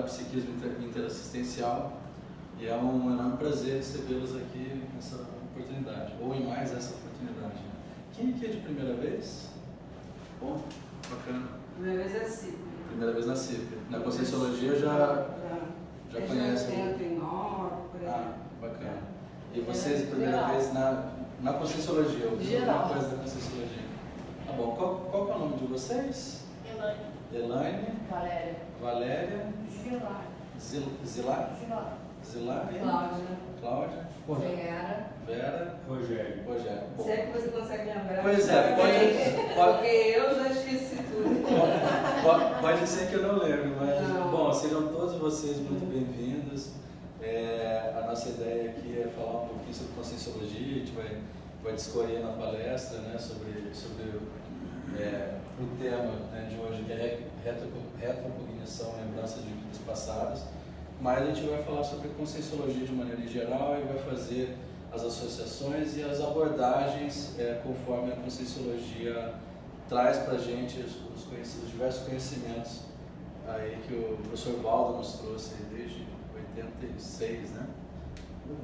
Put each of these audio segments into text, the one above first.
Psiquismo interassistencial, e é um enorme prazer recebê-los aqui nessa oportunidade, ou em mais essa oportunidade. Quem aqui é de primeira vez? Bom, bacana. Primeira vez é CIP. Primeira vez na CIP. Na Conscienciologia já conhece? Ah, bacana. E vocês, primeira vez na Conscienciologia, alguma coisa da Conscienciologia? Tá bom, qual é o nome de vocês? Elaine. Valéria. Zilá. Cláudia. Vera. Rogério. Bom. Se é que você consegue lembrar. Pois é, porque eu já esqueci tudo. Pode ser que eu não lembre, mas não. Bom, sejam todos vocês muito bem-vindos. A nossa ideia aqui é falar um pouquinho sobre Conscienciologia. A gente vai discorrer na palestra, né, sobre o tema, né, de hoje, que é retrocognição, lembrança de vidas passadas. Mas a gente vai falar sobre Conscienciologia de maneira geral e vai fazer as associações e as abordagens conforme a Conscienciologia traz para a gente os diversos conhecimentos aí que o professor Valdo nos trouxe desde 86, né?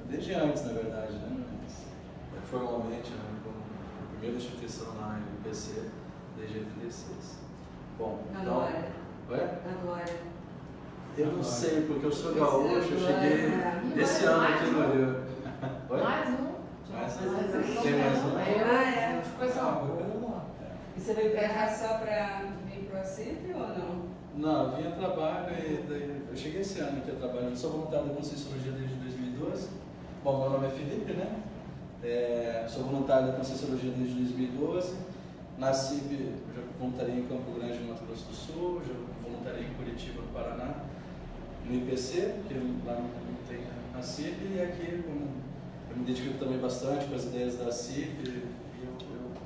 Desde antes, na verdade, né? Mas, formalmente, né, como a primeira instituição na IPC, desde 86. Bom, então... Na Glória. Eu não sei, porque eu sou gaúcho, eu cheguei esse ano aqui no Rio. Mais um? Tem mais um? Coisa boa. E você veio pra cá só para vir para o CIP ou não? Não, eu vim a trabalho e daí, eu cheguei esse ano aqui a trabalho. Eu sou voluntário da Conscienciologia desde 2012. Bom, meu nome é Felipe, né? Sou voluntário da Conscienciologia desde 2012. Na CIB, já voluntariei em Campo Grande, no Mato Grosso do Sul, já voluntariei em Curitiba, no Paraná, no IPC, que lá não tem a CIB, e aqui eu me identifico também bastante com as ideias da CIB, e eu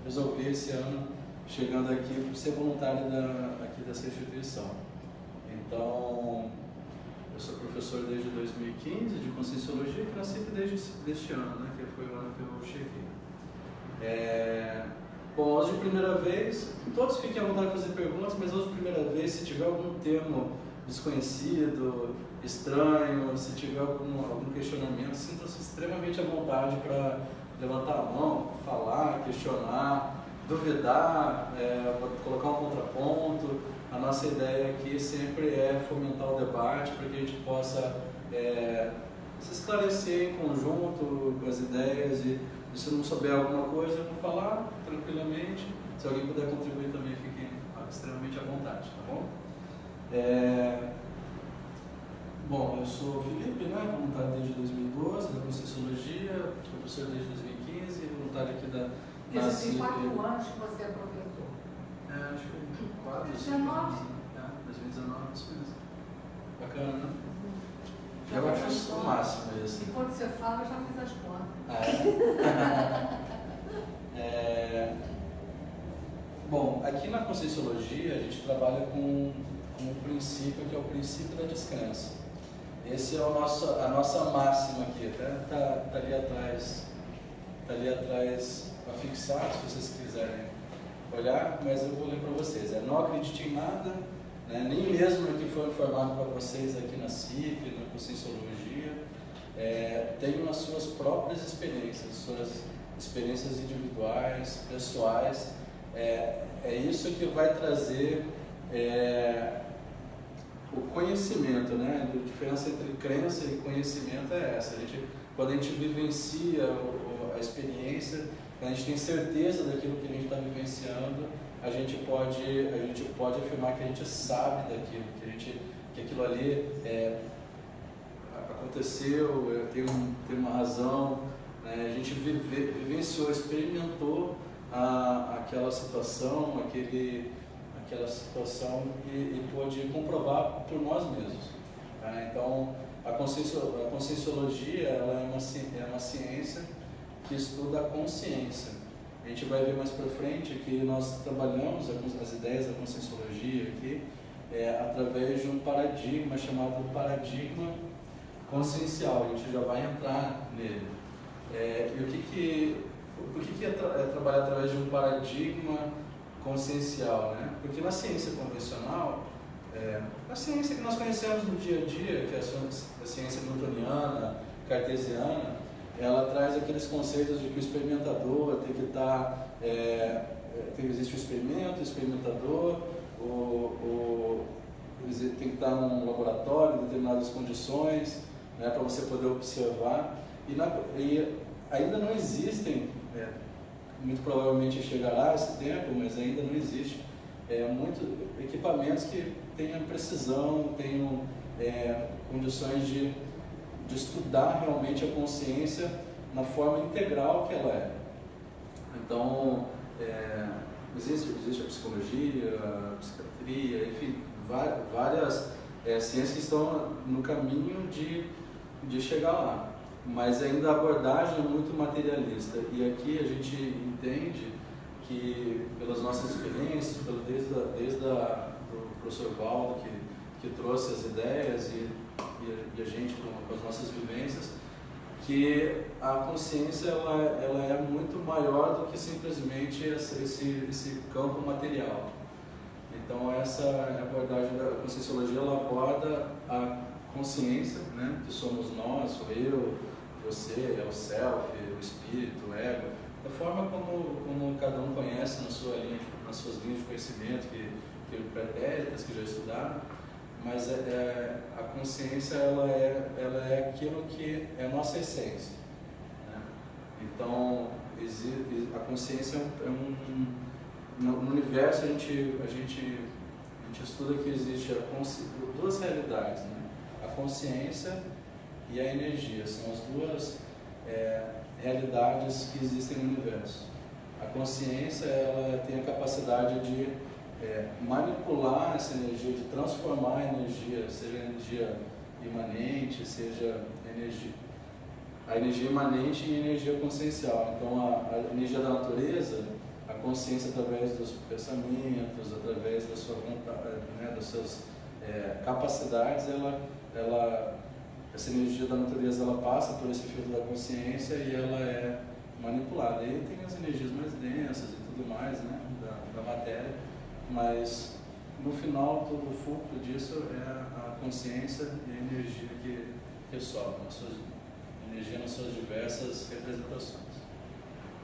resolvi esse ano, chegando aqui, ser voluntário aqui dessa instituição. Então, eu sou professor desde 2015 de Conscienciologia e na CIB desde este ano, né, que foi o ano que eu cheguei. Bom, hoje de primeira vez, todos fiquem à vontade de fazer perguntas, mas hoje de primeira vez, se tiver algum termo desconhecido, estranho, se tiver algum questionamento, sintam-se extremamente à vontade para levantar a mão, falar, questionar, duvidar, colocar um contraponto. A nossa ideia aqui sempre é fomentar o debate para que a gente possa se esclarecer em conjunto com as ideias e se não souber alguma coisa, eu vou falar tranquilamente. Se alguém puder contribuir também, fiquem extremamente à vontade, tá bom? Bom, eu sou o Felipe, né? Voluntário desde 2012, da Conscienciologia, professor desde 2015, voluntário aqui da Você tem 4 anos que você é professor? Acho que 4, 2019? 2019, isso mesmo. Bacana, né? Eu acho isso o máximo isso. Enquanto você fala, eu já fiz as contas. Bom, aqui na Conscienciologia a gente trabalha com um princípio que é o princípio da descrença. Esse é a nossa máxima aqui, tá ali atrás afixado, se vocês quiserem olhar, mas eu vou ler para vocês. Não acredite em nada, né, nem mesmo no que foi informado para vocês aqui na CIP, na Conscienciologia. Tenham as suas próprias experiências, suas experiências individuais, pessoais. É isso que vai trazer o conhecimento, né? A diferença entre crença e conhecimento é essa. Quando a gente vivencia a experiência, quando a gente tem certeza daquilo que a gente está vivenciando, a gente pode afirmar que a gente sabe daquilo, que aquilo ali aconteceu, tem uma razão, né? A gente vivenciou, experimentou aquela situação, aquela situação e pôde comprovar por nós mesmos. Tá? Então, a Conscienciologia ela é uma ciência que estuda a consciência. A gente vai ver mais para frente que nós trabalhamos as ideias da Conscienciologia aqui através de um paradigma chamado paradigma consciencial. A gente já vai entrar nele. Por que é trabalhar através de um paradigma consciencial, né? Porque na ciência convencional, a ciência que nós conhecemos no dia a dia, que é a ciência newtoniana, cartesiana, ela traz aqueles conceitos de que o experimentador tem que estar, existe o experimento, o experimentador, tem que estar num laboratório, em determinadas condições, né, para você poder observar, e ainda não existem, muito provavelmente chegará esse tempo, mas ainda não existe muitos equipamentos que tenham precisão, tenham condições de estudar realmente a consciência na forma integral que ela é. Então, existe a psicologia, a psiquiatria, enfim, várias ciências que estão no caminho de chegar lá, mas ainda a abordagem é muito materialista, e aqui a gente entende que pelas nossas experiências, desde do professor Valdo que trouxe as ideias e a gente com as nossas vivências, que a consciência ela é muito maior do que simplesmente esse campo material. Então essa abordagem da Conscienciologia, ela aborda a consciência, né, que somos nós, sou eu, você, é o self, o espírito, o ego, da forma como cada um conhece nas suas linhas de conhecimento, que pretéritas, que já estudaram, mas a consciência ela é aquilo que é a nossa essência, né? Então a consciência no universo a gente estuda que existe duas realidades, né? A consciência e a energia são as duas realidades que existem no universo. A consciência ela tem a capacidade de manipular essa energia, de transformar a energia, seja energia imanente, seja a energia imanente em energia consciencial. Então a energia da natureza, a consciência através dos pensamentos, através da sua vontade, né, das suas capacidades, essa energia da natureza ela passa por esse filtro da consciência e ela é manipulada. E aí tem as energias mais densas e tudo mais, né, da matéria, mas no final todo o fulcro disso é a consciência e a energia que sobra, energia nas suas diversas representações.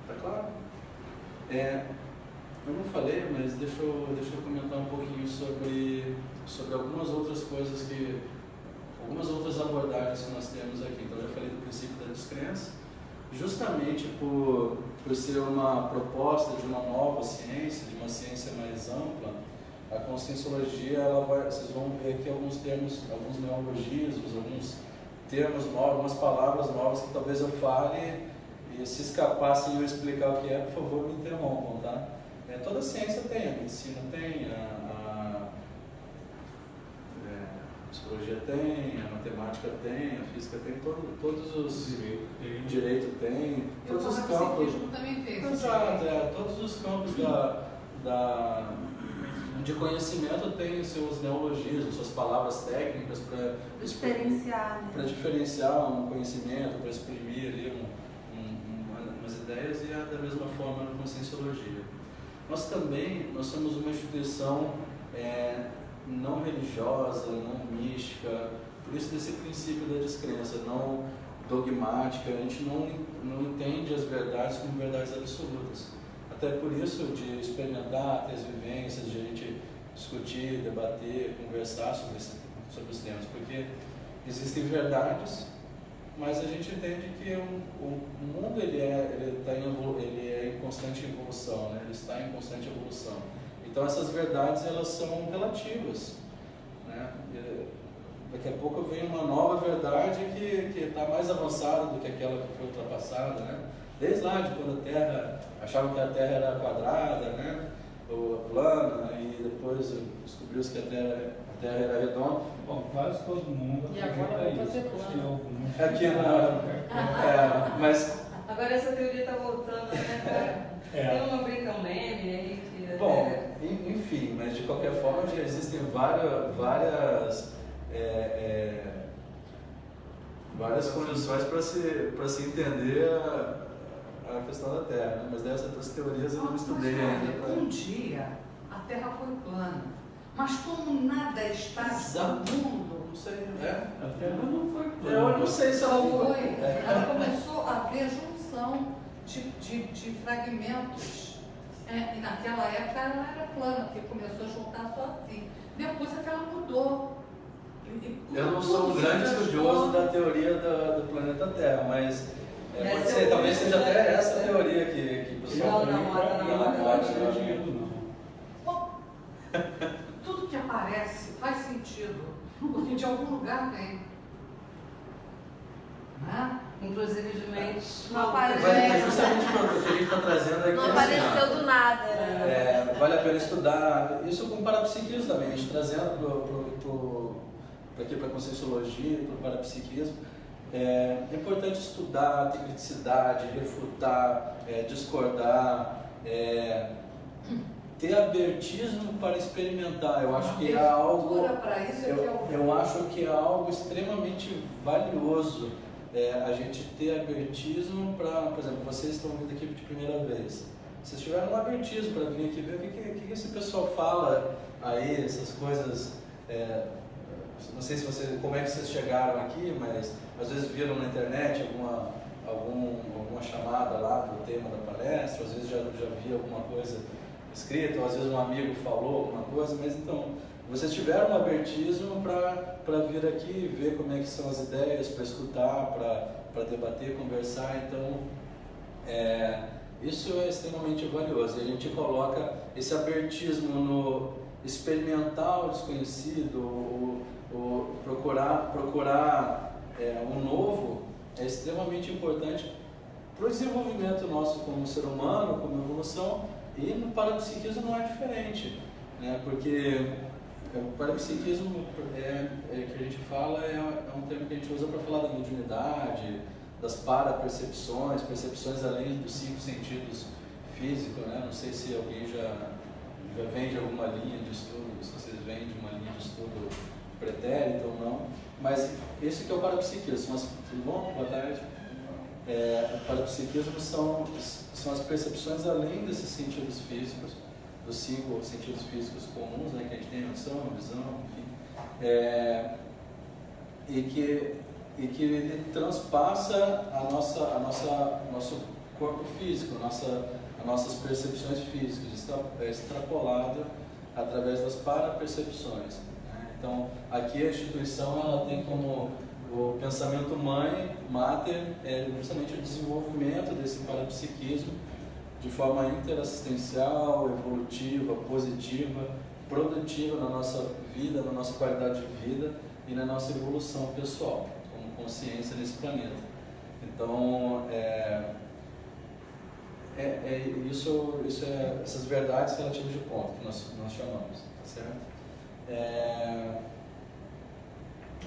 Tá claro? Eu não falei, mas deixa eu comentar um pouquinho sobre algumas outras coisas algumas outras abordagens que nós temos aqui. Então, eu já falei do princípio da descrença, justamente por ser uma proposta de uma nova ciência, de uma ciência mais ampla. A conscienciologia, vocês vão ver aqui alguns termos, alguns neologismos, alguns termos novos, algumas palavras novas que talvez eu fale e se escapasse eu explicar o que é, por favor, me interrompam, tá? Toda ciência tem, a medicina tem, a psicologia tem, a matemática tem, a física tem, todos os... Direito tem, todos os campos... também tem. Exato, todos os campos de conhecimento têm seus neologismos, suas palavras técnicas para diferenciar um conhecimento, para exprimir ali umas ideias, e da mesma forma na conscienciologia. Nós somos uma instituição não religiosa, não mística, por isso desse princípio da descrença, não dogmática. A gente não entende as verdades como verdades absolutas. Até por isso de experimentar, ter as vivências, de a gente discutir, debater, conversar sobre os temas, porque existem verdades, mas a gente entende que o mundo ele é em constante evolução, né? Ele está em constante evolução. Então essas verdades elas são relativas, né? Daqui a pouco vem uma nova verdade que está mais avançada do que aquela que foi ultrapassada, né? Desde lá de quando a Terra achavam que a Terra era quadrada, né? Ou plana, e depois descobriu-se que a Terra era redonda. Bom, quase todo mundo E agora acredita vai ser isso. Aqui mas Agora essa teoria está voltando, né? Tem uma brinca, um meme aí que... Bom, enfim, mas de qualquer forma já existem várias condições para se entender a questão da Terra, né? Mas dessas teorias eu não estudei ainda. Um dia a Terra foi plana, Mas como nada é estático Exato. no mundo, Não sei, né? A Terra não foi plana. Eu não sei se ela foi, ela começou a haver junção de fragmentos. E naquela época ela não era plana, porque começou a juntar só assim. Depois é que ela mudou. Eu não sou um grande estudioso da teoria do planeta Terra, mas pode ser, talvez seja até essa a teoria que o pessoal Não, Não faz sentido, não. Bom, tudo que aparece faz sentido, porque de algum lugar vem. Né? Inclusive de mentes Não aparece. É justamente o que a gente está trazendo aqui. Não assim, apareceu do nada, né? vale a pena estudar. Isso com parapsiquismo também, a gente trazendo aqui para a Conscienciologia, para o parapsiquismo. É importante estudar, ter criticidade, refutar, discordar, ter abertismo para experimentar. Eu acho que é algo. Para isso Eu acho que é algo extremamente valioso. A gente ter abertismo para, por exemplo, vocês estão vindo aqui de primeira vez. Vocês tiveram um abertismo para vir aqui ver o que esse pessoal fala aí, essas coisas. Não sei como é que vocês chegaram aqui, mas às vezes viram na internet alguma chamada lá do tema da palestra, às vezes já vi alguma coisa escrita, ou às vezes um amigo falou alguma coisa, mas então, vocês tiveram um abertismo para vir aqui, ver como é que são as ideias, para escutar, para debater, conversar, então isso é extremamente valioso. E a gente coloca esse abertismo no experimentar o desconhecido, o procurar o novo, é extremamente importante para o desenvolvimento nosso como ser humano, como evolução, e no parapsiquismo não é diferente, né? Porque o parapsiquismo que a gente fala é um termo que a gente usa para falar da mediunidade, das parapercepções, percepções além dos 5 sentidos físicos, né? Não sei se alguém já vem de alguma linha de estudo, se vocês vêm de uma linha de estudo pretérita ou não, mas esse que é o parapsiquismo. Tudo bom? Boa tarde. O parapsiquismo são as percepções além desses sentidos físicos, dos 5 sentidos físicos comuns, né, que a gente tem noção, visão, enfim, e que ele transpassa nosso corpo físico, as nossas percepções físicas, extrapolado através das parapercepções. Então, aqui a instituição ela tem como o pensamento mãe, mater, justamente o desenvolvimento desse parapsiquismo de forma interassistencial, evolutiva, positiva, produtiva na nossa vida, na nossa qualidade de vida e na nossa evolução pessoal, como consciência nesse planeta. Então, essas verdades relativas de ponto que nós chamamos, tá certo?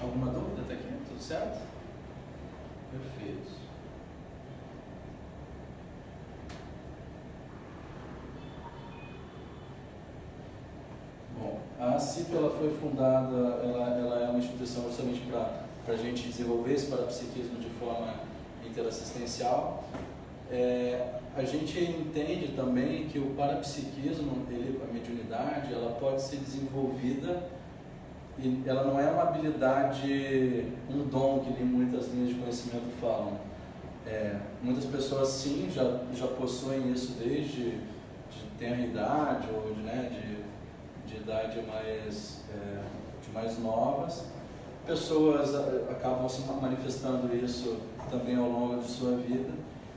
Alguma dúvida até aqui? Tudo certo? Perfeito. Bom, a CIP ela foi fundada, ela é uma instituição justamente para a gente desenvolver esse parapsiquismo de forma interassistencial. A gente entende também que o parapsiquismo, a mediunidade, ela pode ser desenvolvida e ela não é uma habilidade, um dom que muitas linhas de conhecimento falam. Muitas pessoas sim já possuem isso desde de tenra idade ou de idade mais novas. Pessoas acabam se manifestando isso também ao longo de sua vida,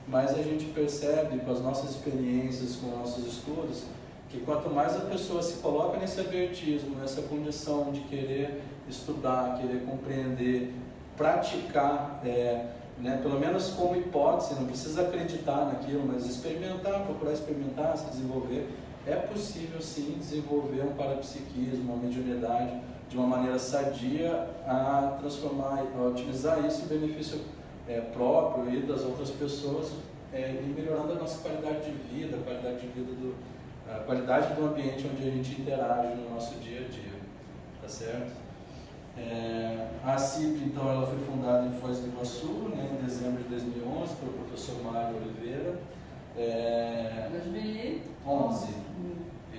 mas a gente percebe com as nossas experiências, com nossos estudos, que quanto mais a pessoa se coloca nesse abertismo, nessa condição de querer estudar, querer compreender, praticar, pelo menos como hipótese, não precisa acreditar naquilo, mas experimentar, procurar experimentar, se desenvolver, é possível sim desenvolver um parapsiquismo, uma mediunidade de uma maneira sadia a transformar, a utilizar isso em benefício próprio e das outras pessoas, e melhorando a nossa qualidade de vida, a qualidade do ambiente onde a gente interage no nosso dia a dia, tá certo? A CIP, então, ela foi fundada em Foz do Iguaçu, em dezembro de 2011, pelo professor Mário Oliveira. 2011. 11,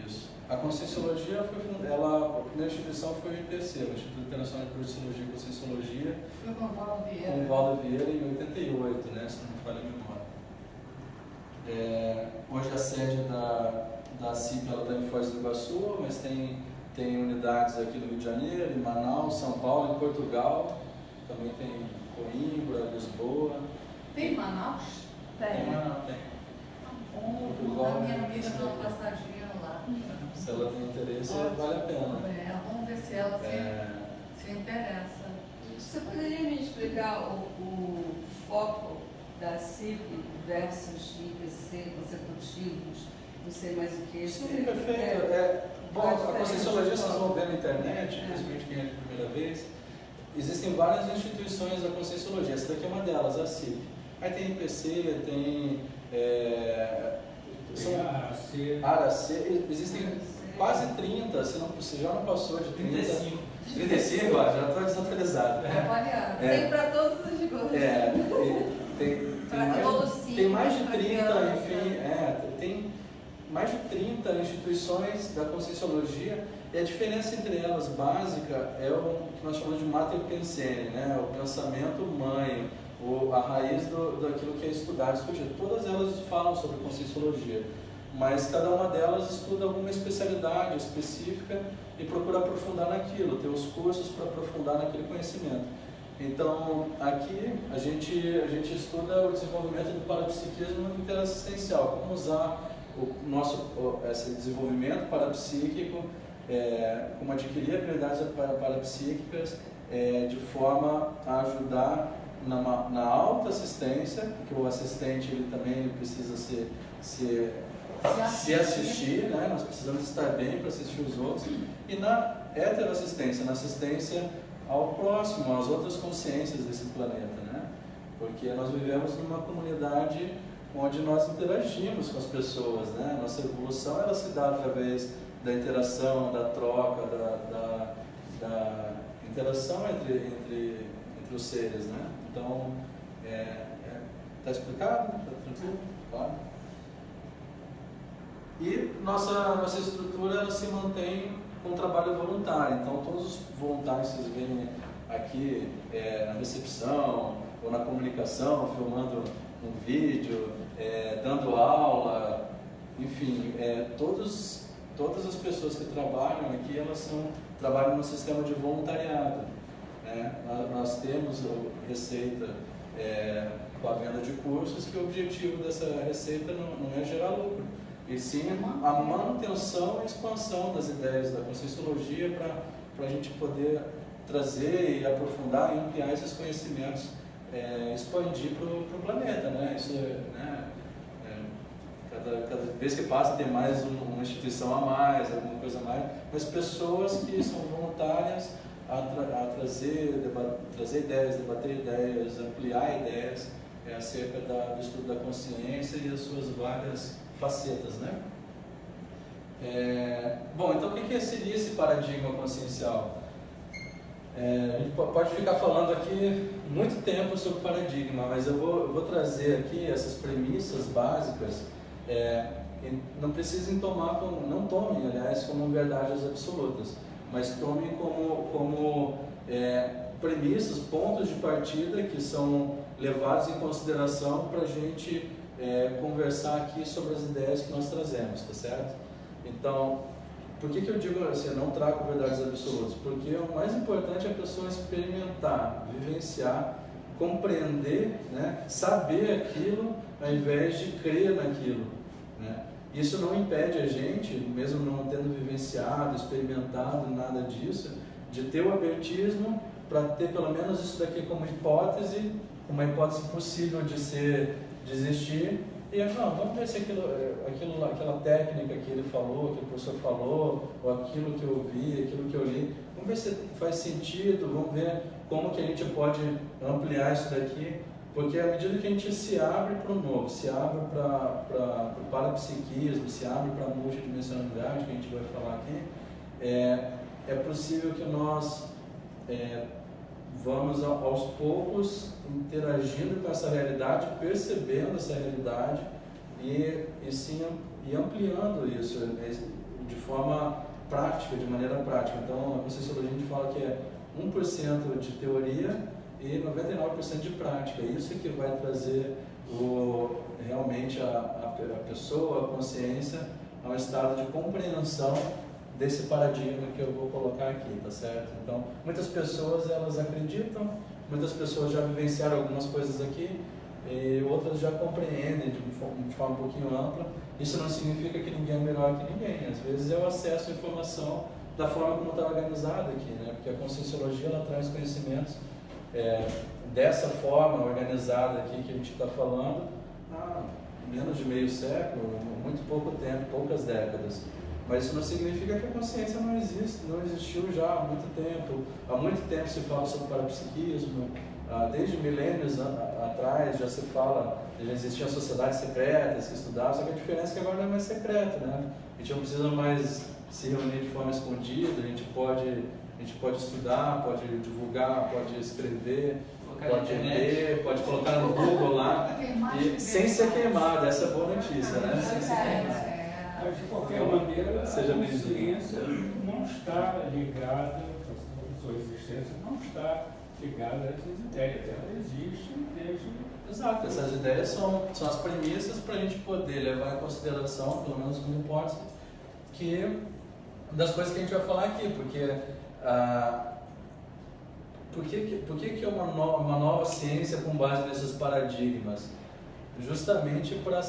isso. A Conscienciologia a primeira instituição foi o IPC, o Instituto Internacional de Projeciologia e Conscienciologia, Foi com o Valdo Vieira. com o Valdo Vieira em 88, né, se não me falha a memória. Hoje a sede da CIP está em Foz do Iguaçu, mas tem unidades aqui no Rio de Janeiro, em Manaus, São Paulo, em Portugal, também tem Coimbra, Lisboa. Tem Manaus? Tem Manaus, tem. A minha amiga dá uma passadinha lá. Se ela tem interesse, vale a pena. Vamos ver se ela se interessa. Você poderia me explicar o foco da CIP versus IPC, consecutivos, não sei mais o que. Sim, perfeito. Bom, a Conscienciologia, vocês vão ver na internet, principalmente quem é de primeira vez, existem várias instituições da Conscienciologia, essa daqui é uma delas, a CIP. Aí tem IPC, tem ARAC, existem quase 30, se já não passou de 30. 35, ó, já estou desatualizado. Tem para todos os gostos. Tem mais de 30, enfim, tem mais de 30 instituições da Conscienciologia, e a diferença entre elas básica é o que nós chamamos de Mater Pensene, né? O pensamento mãe, a raiz daquilo que é estudado, discutido. Todas elas falam sobre Conscienciologia, mas cada uma delas estuda alguma especialidade específica e procura aprofundar naquilo, ter os cursos para aprofundar naquele conhecimento. Então, aqui a gente estuda o desenvolvimento do parapsiquismo interassistencial, como usar esse desenvolvimento parapsíquico, como adquirir habilidades parapsíquicas de forma a ajudar na autoassistência, porque o assistente ele também precisa se assistir, né? Nós precisamos estar bem para assistir os outros, e na heteroassistência, na assistência ao próximo, às outras consciências desse planeta, né? Porque nós vivemos numa comunidade onde nós interagimos com as pessoas, né? Nossa evolução ela se dá através da interação, da troca, da interação entre os seres, né? Então, está explicado? Está tranquilo? Claro. E nossa estrutura ela se mantém com trabalho voluntário, então todos os voluntários que vocês veem aqui na recepção ou na comunicação, filmando um vídeo, dando aula, enfim, todas as pessoas que trabalham aqui, elas trabalham no sistema de voluntariado, né? Nós temos receita com a venda de cursos, que o objetivo dessa receita não é gerar lucro, e sim a manutenção e expansão das ideias da Conscienciologia para a gente poder trazer e aprofundar e ampliar esses conhecimentos, expandir para o planeta, né? Isso, né? Cada vez que passa tem mais uma instituição a mais, alguma coisa a mais, mas pessoas que são voluntárias a trazer ideias, debater ideias, ampliar ideias acerca do estudo da consciência e as suas várias facetas, né? Bom, então o que seria esse paradigma consciencial? A gente pode ficar falando aqui muito tempo sobre paradigma, mas eu vou trazer aqui essas premissas básicas. Não precisem não tomem, aliás, como verdades absolutas, mas tomem como premissas, pontos de partida que são levados em consideração para a gente conversar aqui sobre as ideias que nós trazemos, tá certo? Então, por que eu digo assim, eu não trago verdades absolutas? Porque o mais importante é a pessoa experimentar, vivenciar, compreender, né? Saber aquilo ao invés de crer naquilo, né? Isso não impede a gente, mesmo não tendo vivenciado, experimentado nada disso, de ter o abertismo para ter pelo menos isso daqui como hipótese, uma hipótese possível de existir, e não, vamos ver se aquela técnica que ele falou, que o professor falou, ou aquilo que eu vi, aquilo que eu li, vamos ver se faz sentido, vamos ver como que a gente pode ampliar isso daqui, porque à medida que a gente se abre para o novo, se abre para o parapsiquismo, se abre para a multidimensionalidade, que a gente vai falar aqui, é possível que nós vamos aos poucos interagindo com essa realidade, percebendo essa realidade e ampliando isso. de forma prática, de maneira prática. Então, a Conscienciologia a gente fala que é 1% de teoria e 99% de prática. Isso que vai trazer realmente a pessoa, a consciência, a um estado de compreensão desse paradigma que eu vou colocar aqui, tá certo? Então, muitas pessoas, elas acreditam, muitas pessoas já vivenciaram algumas coisas aqui e outras já compreendem de forma um pouquinho ampla. Isso não significa que ninguém é melhor que ninguém. Às vezes é o acesso à informação da forma como está organizado aqui, né? Porque a Conscienciologia, ela traz conhecimentos dessa forma organizada aqui que a gente está falando há menos de meio século, muito pouco tempo, poucas décadas. Mas isso não significa que a consciência não existe, não existiu já há muito tempo. Há muito tempo se fala sobre parapsiquismo, desde milênios atrás já se fala, já existiam sociedades secretas que estudavam, só que a diferença é que agora não é mais secreto, né? A gente não precisa mais se reunir de forma escondida, a gente pode estudar, pode divulgar, pode escrever, pode ler, pode colocar no Google lá, e sem ser queimado, essa é a boa notícia, né? Sem ser queimado. Mas, de qualquer maneira, Seja a consciência não está ligada, a sua existência não está ligada a essas ideias. Ela existe desde... Exato, essas ideias são as premissas para a gente poder levar em consideração, pelo menos como hipótese, que das coisas que a gente vai falar aqui, porque por que é uma nova ciência com base nesses paradigmas? Justamente para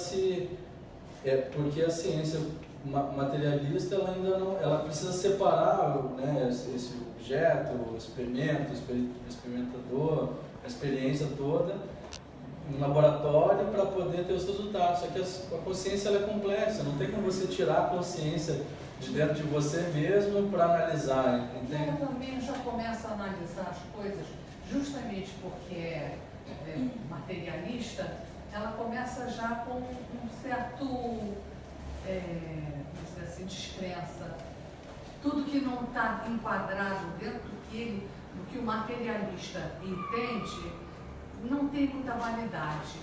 porque a ciência materialista ela ainda não, ela precisa separar, né, esse objeto, o experimento, o experimentador, a experiência toda em laboratório para poder ter os resultados. Só que a consciência ela é complexa, não tem como você tirar a consciência de dentro de você mesmo para analisar, entende? Ela também já começa a analisar as coisas justamente porque é materialista. Ela começa já com um certo, vamos dizer assim, descrença. Tudo que não está enquadrado dentro do que o materialista entende, não tem muita validade.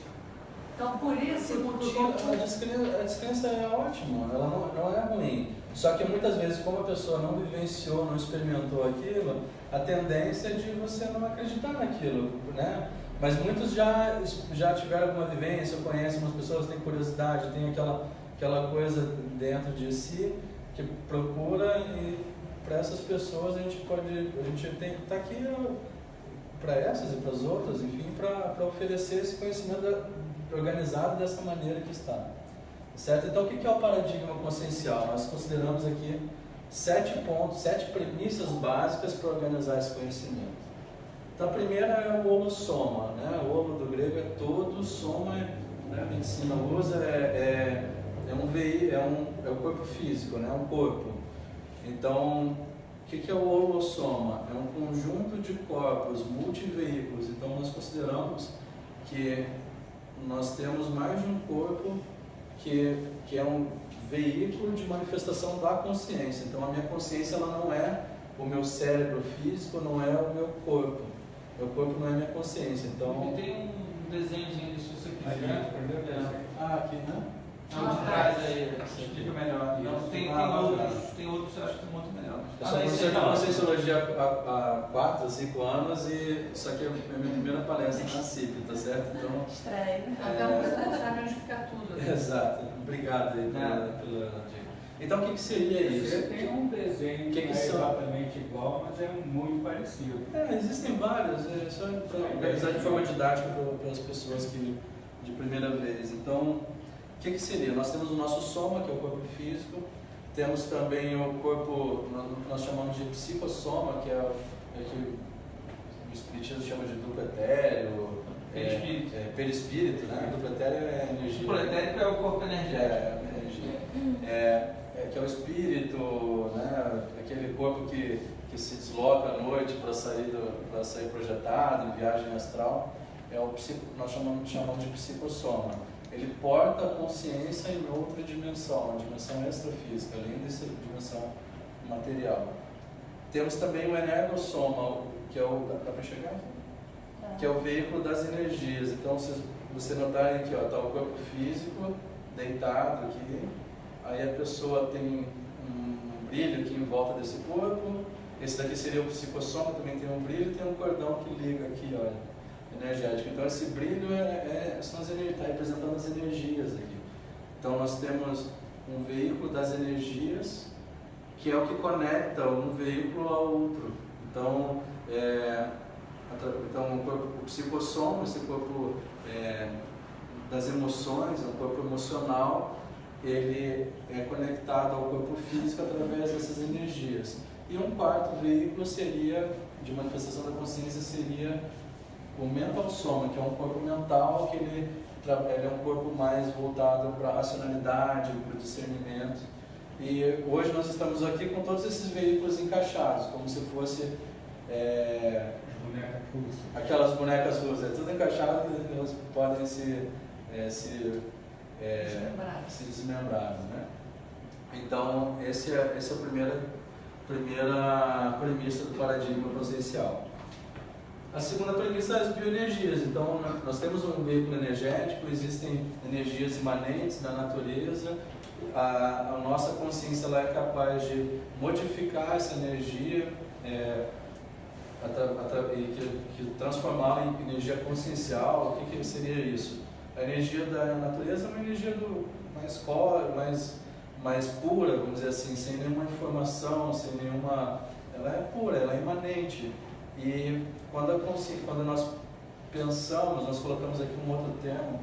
Então, por esse motivo... A descrença é ótima, ela não é ruim. Só que muitas vezes, como a pessoa não vivenciou, não experimentou aquilo, a tendência é de você não acreditar naquilo, né? Mas muitos já tiveram alguma vivência, conhecem umas pessoas, têm curiosidade, tem aquela coisa dentro de si que procura, e para essas pessoas a gente tem que estar aqui para essas e para as outras, enfim, para oferecer esse conhecimento organizado dessa maneira que está. Certo? Então, o que é o paradigma consciencial? Nós consideramos aqui 7 pontos, 7 premissas básicas para organizar esse conhecimento. Então, a primeira é o holossoma, né? O holo do grego é todo, soma, né? A medicina usa, é o corpo físico, né? Um corpo. Então, o que é o holossoma? É um conjunto de corpos multiveículos. Então, nós consideramos que nós temos mais de um corpo que é um veículo de manifestação da consciência. Então, a minha consciência ela não é o meu cérebro físico, não é o meu corpo. Meu corpo não é minha consciência. Então, e tem um desenhozinho se você quiser. aqui, né? Não, de trás aí, explica melhor. Não, tem outros, eu acho que tem um outro melhor. Eu sou professor de Conscienciologia há 4 ou 5 anos e isso aqui é a minha primeira palestra na CIP, tá certo? Então, Estranho. Até um pessoal não sabe onde fica tudo. Né? Exato, obrigado aí pela dica. Então, o que seria isso? Você tem um desenho que é exatamente igual, mas é muito parecido. Existem vários, só para organizar de forma didática para as pessoas que de primeira vez. Então, o que seria? Nós temos o nosso soma, que é o corpo físico, temos também o corpo, nós chamamos de psicossoma, que é o que o espiritismo chama de duplo etéreo, perispírito, né? Duplo etéreo é energia. O proletérico é o corpo energético. Energia. Que é o espírito, né? Aquele corpo que se desloca à noite para sair projetado em viagem astral, nós chamamos de psicossoma. Ele porta a consciência em outra dimensão, uma dimensão extrafísica, além dessa dimensão material. Temos também o energossoma, que é dá para enxergar? Que é o veículo das energias. Então, se você notarem aqui, está o corpo físico deitado aqui, aí a pessoa tem um brilho aqui em volta desse corpo. Esse daqui seria o psicossoma, também tem um brilho, tem um cordão que liga aqui, olha, energético. Então esse brilho está representando as energias aqui. Então nós temos um veículo das energias, que é o que conecta um veículo ao outro. Então, o psicossoma, esse corpo das emoções, o corpo emocional, ele é conectado ao corpo físico através dessas energias. E um quarto veículo seria, de manifestação da consciência, seria o mental soma, que é um corpo mental, que ele é um corpo mais voltado para a racionalidade, para o discernimento. E hoje nós estamos aqui com todos esses veículos encaixados, como se fosse aquelas bonecas russas, tudo encaixado e elas podem se desmembrar, né? Então, essa é a primeira premissa do paradigma consciencial. A segunda premissa é as bioenergias. Então, nós temos um veículo energético, existem energias imanentes da natureza. A nossa consciência ela é capaz de modificar essa energia e transformá-la em energia consciencial. O que seria isso? A energia da natureza é uma energia mais pura, vamos dizer assim, sem nenhuma informação, ela é pura, ela é imanente. E quando nós pensamos, nós colocamos aqui um outro termo,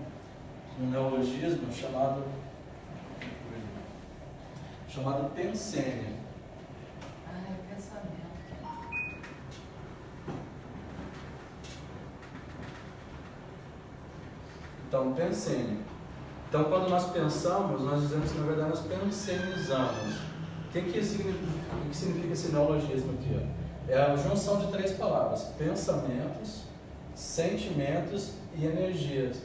um neologismo chamado pensênio. É pensamento. Então, pensênio. Então, quando nós pensamos, nós dizemos que na verdade nós pensenizamos. O que significa esse neologismo aqui? É a junção de 3 palavras: pensamentos, sentimentos e energias.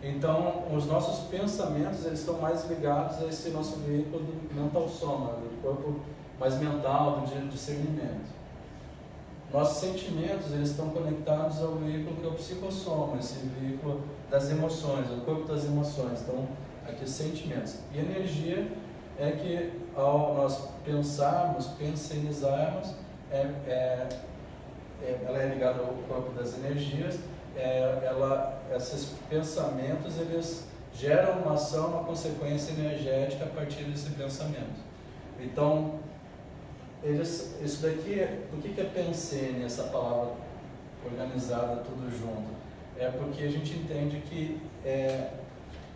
Então, os nossos pensamentos eles estão mais ligados a esse nosso veículo do mental soma, do corpo mais mental, do discernimento. Nossos sentimentos eles estão conectados ao veículo que é o psicossoma, esse veículo das emoções, o corpo das emoções. Então, aqui sentimentos. E energia é que ao nós pensarmos, pensenizarmos, ela é ligada ao corpo das energias. Esses pensamentos eles geram uma ação, uma consequência energética a partir desse pensamento. Então, isso daqui, por que é pensene, essa palavra organizada tudo junto? É porque a gente entende que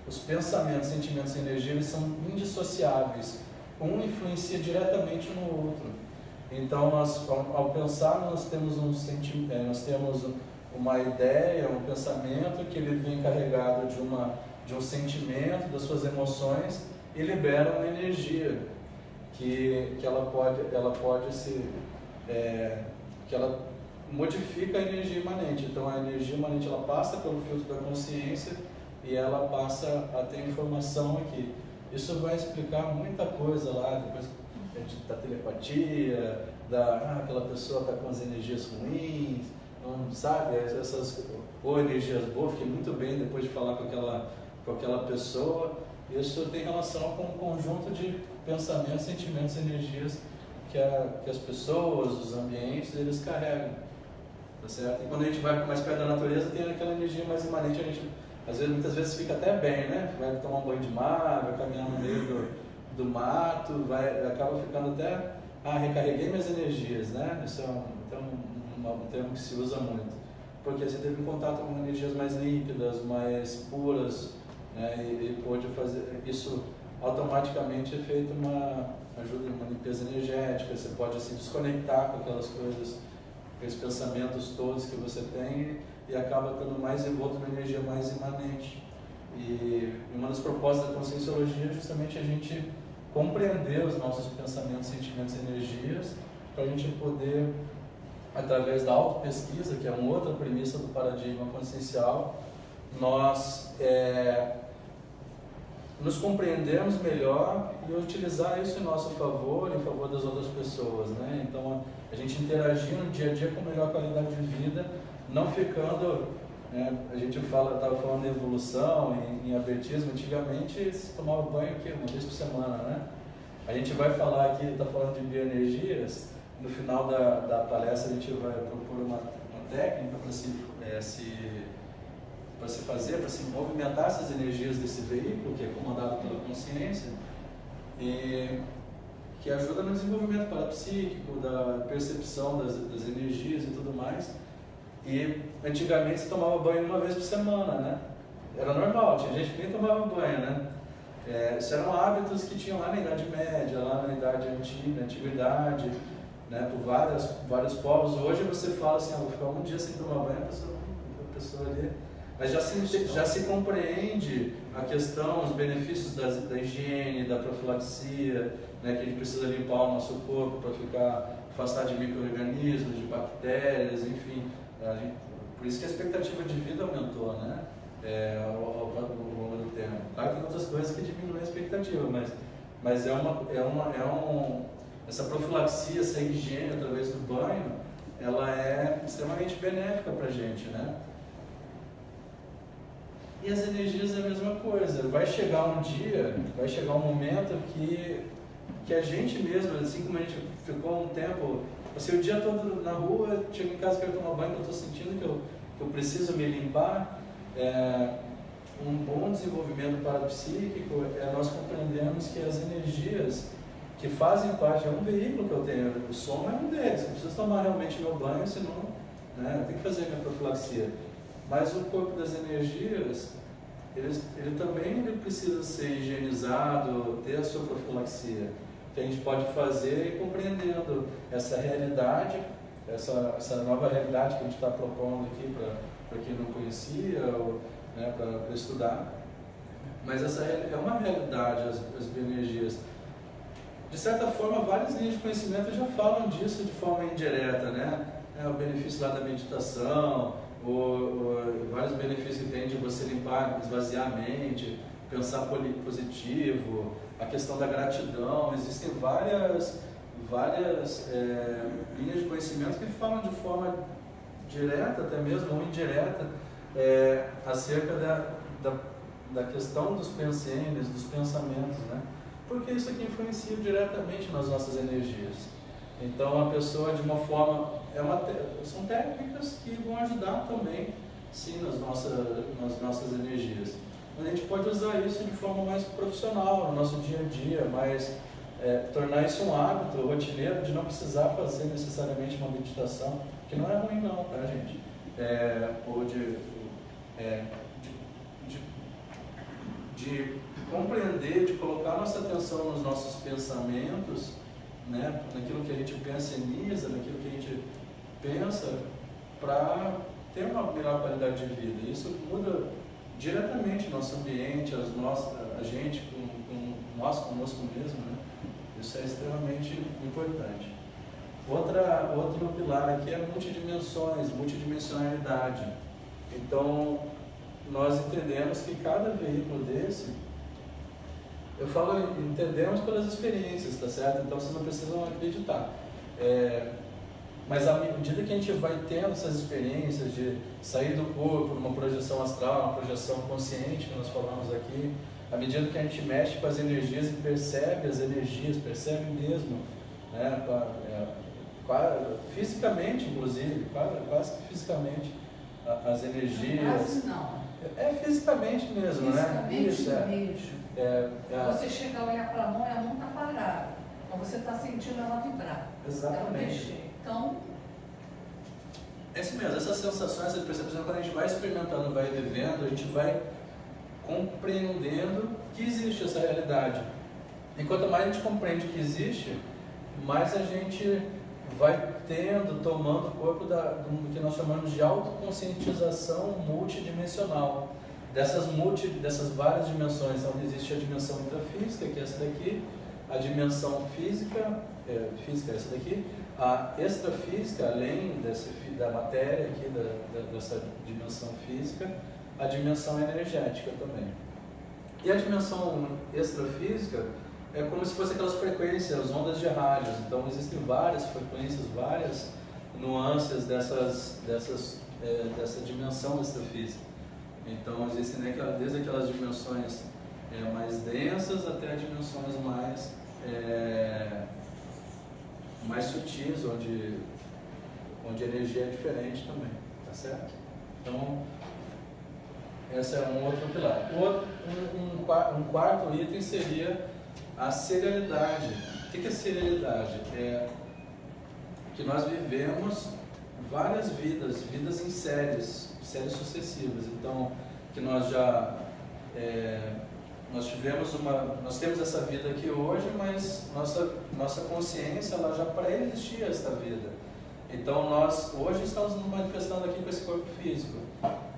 os pensamentos, sentimentos e energia eles são indissociáveis. Um influencia diretamente no outro. Então, ao pensar, nós temos uma ideia, um pensamento que ele vem carregado de um sentimento, das suas emoções, e libera uma energia que ela modifica a energia imanente. Então a energia imanente ela passa pelo filtro da consciência e ela passa a ter informação aqui. Isso vai explicar muita coisa lá, depois da telepatia, aquela pessoa está com as energias ruins, não sabe, ou energias boas. Fiquei muito bem depois de falar com aquela pessoa. Isso tem relação com um conjunto de pensamentos, sentimentos, energias que as pessoas, os ambientes, eles carregam, tá certo? E quando a gente vai mais perto da natureza, tem aquela energia mais imanente, a gente muitas vezes fica até bem, né? Vai tomar um banho de mar, vai caminhar no meio do mato, acaba ficando até, recarreguei minhas energias, né? Isso é um termo que se usa muito, porque você teve um contato com energias mais límpidas, mais puras, né? E pode fazer isso automaticamente, é feito uma limpeza energética. Você pode se desconectar com aquelas coisas, aqueles pensamentos todos que você tem, e acaba estando mais envolto numa energia mais imanente. E uma das propostas da Conscienciologia é justamente a gente compreender os nossos pensamentos, sentimentos e energias, para a gente poder, através da autopesquisa, que é uma outra premissa do paradigma consciencial, nós nos compreendermos melhor e utilizar isso em nosso favor, em favor das outras pessoas, né? Então, a gente interagir no dia a dia com melhor qualidade de vida, não ficando, né? A gente estava falando de evolução, em abertismo. Antigamente se tomava banho uma vez por semana, né? A gente vai falar aqui, está falando de bioenergias, no final da palestra a gente vai propor uma técnica para se fazer, para se movimentar essas energias desse veículo, que é comandado pela consciência, e que ajuda no desenvolvimento parapsíquico, da percepção das energias e tudo mais. E antigamente se tomava banho uma vez por semana, né? Era normal, tinha gente que nem tomava banho, né? Isso eram hábitos que tinham lá na Idade Média, lá na Idade Antiga, na Antiguidade, né? Por vários povos. Hoje você fala assim, vou ficar um dia sem tomar banho, a pessoa ali... Mas já se compreende a questão, os benefícios da higiene, da profilaxia, né, que a gente precisa limpar o nosso corpo para ficar afastado de micro-organismos, de bactérias, enfim. Por isso que a expectativa de vida aumentou, né, ao longo do tempo. Claro que tem outras coisas que diminuem a expectativa, mas essa profilaxia, essa higiene através do banho, ela é extremamente benéfica para a gente, né? E as energias é a mesma coisa. Vai chegar um dia, vai chegar um momento que a gente mesmo, assim como a gente ficou um tempo, passei o dia todo na rua, chego em casa, quero tomar banho, eu estou sentindo que eu preciso me limpar. Um bom desenvolvimento parapsíquico nós compreendemos que as energias que fazem parte, é um veículo que eu tenho, o som é um deles, eu preciso tomar realmente meu banho, senão, né, eu tenho que fazer minha profilaxia. Mas o corpo das energias, ele também precisa ser higienizado, ter a sua profilaxia, que a gente pode fazer e compreendendo essa realidade, essa nova realidade que a gente está propondo aqui para quem não conhecia, ou, né, para estudar. Mas essa é uma realidade, as bioenergias. De certa forma, várias linhas de conhecimento já falam disso de forma indireta, né? O benefício lá da meditação, vários benefícios que tem de você limpar, esvaziar a mente, pensar positivo, a questão da gratidão. Existem várias linhas de conhecimento que falam de forma direta, até mesmo ou indireta, acerca da questão dos pensamentos, dos pensamentos, né? Porque isso aqui influencia diretamente nas nossas energias. Então a pessoa, de uma forma, são técnicas que vão ajudar também, sim, nas nossas energias. Mas a gente pode usar isso de forma mais profissional, no nosso dia a dia, tornar isso um hábito rotineiro de não precisar fazer necessariamente uma meditação, que não é ruim não, tá, gente? Ou de compreender, de colocar nossa atenção nos nossos pensamentos, né, naquilo que a gente pensioniza, naquilo que a gente pensa, para ter uma melhor qualidade de vida. Isso muda diretamente o nosso ambiente, a gente nós conosco mesmo, né? Isso é extremamente importante. Outro pilar aqui é multidimensionalidade. Então, nós entendemos que cada veículo desse, entendemos pelas experiências, tá certo? Então vocês não precisam acreditar. Mas à medida que a gente vai tendo essas experiências de sair do corpo, uma projeção astral, uma projeção consciente que nós falamos aqui, à medida que a gente mexe com as energias e percebe as energias, percebe mesmo, né, fisicamente inclusive, quase que fisicamente, as energias. Quase não. Fisicamente mesmo, fisicamente, né? Isso, mesmo. Você chega a olhar para a mão e a mão está parada. Então você está sentindo ela vibrar. Exatamente. Ela mexer. Então, é isso mesmo, essas sensações, essas percepções, quando a gente vai experimentando, vai vivendo, a gente vai compreendendo que existe essa realidade. E quanto mais a gente compreende que existe, mais a gente vai tomando o corpo do que nós chamamos de autoconscientização multidimensional. Dessas várias dimensões, então existe a dimensão intrafísica, que é essa daqui, a dimensão física é essa daqui, a extrafísica, além da matéria aqui, dessa dimensão física, a dimensão energética também. E a dimensão extrafísica é como se fossem aquelas frequências, as ondas de rádios. Então existem várias frequências, várias nuances dessa dimensão extrafísica. Então existem desde aquelas dimensões mais densas até dimensões mais mais sutis, onde a energia é diferente também, tá certo? Então, esse é um outro pilar. Um quarto item seria a serialidade. O que é serialidade? É que nós vivemos várias vidas em séries sucessivas. Então, que nós já nós temos essa vida aqui hoje, mas nossa consciência ela já pré-existia esta vida. Então nós hoje estamos nos manifestando aqui com esse corpo físico,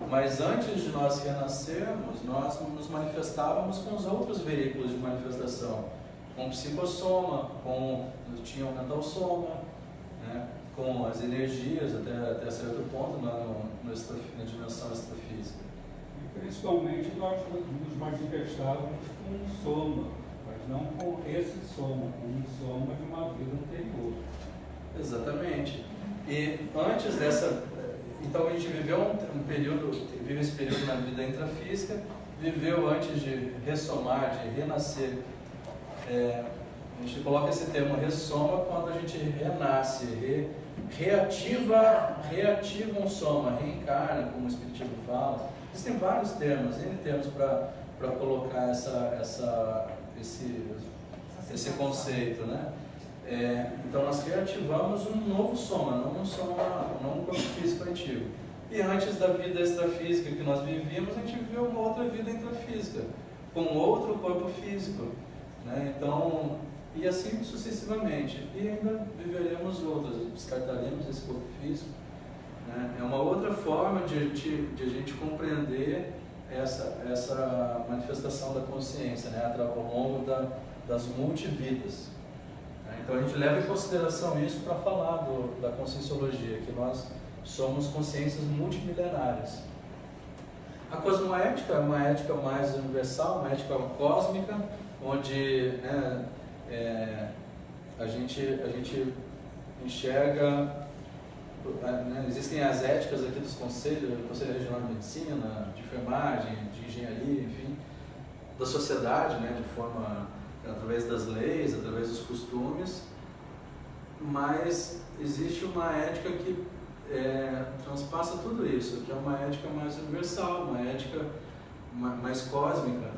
mas antes de nós renascermos, nós nos manifestávamos com os outros veículos de manifestação, com o psicossoma, tinha o mental soma, né, com as energias até certo ponto na dimensão extrafísica. Principalmente nós nos manifestávamos com um soma, mas não com esse soma, com um soma de uma vida anterior. Exatamente. E antes dessa... Então a gente viveu vive esse período na vida intrafísica, viveu antes de ressomar, de renascer. A gente coloca esse termo ressoma quando a gente renasce, reativa um soma, reencarna, como o Espiritismo fala. Existem vários termos, N termos para colocar esse conceito, né? Então nós reativamos um novo soma, não um corpo físico antigo. E antes da vida extrafísica que nós vivíamos, a gente viveu uma outra vida intrafísica, com outro corpo físico, né? Então, e assim sucessivamente. E ainda viveremos outras, descartaremos esse corpo físico. É uma outra forma de a gente compreender essa manifestação da consciência, né, ao longo das multividas. Então a gente leva em consideração isso para falar da conscienciologia, que nós somos consciências multimilenares. A cosmoética é uma ética mais universal, uma ética cósmica, onde, né, a gente enxerga... Existem as éticas aqui dos conselhos, do Conselho Regional de Medicina, de enfermagem, de engenharia, enfim, da sociedade, né, de forma, através das leis, através dos costumes, mas existe uma ética que transpassa tudo isso, que é uma ética mais universal, uma ética mais cósmica,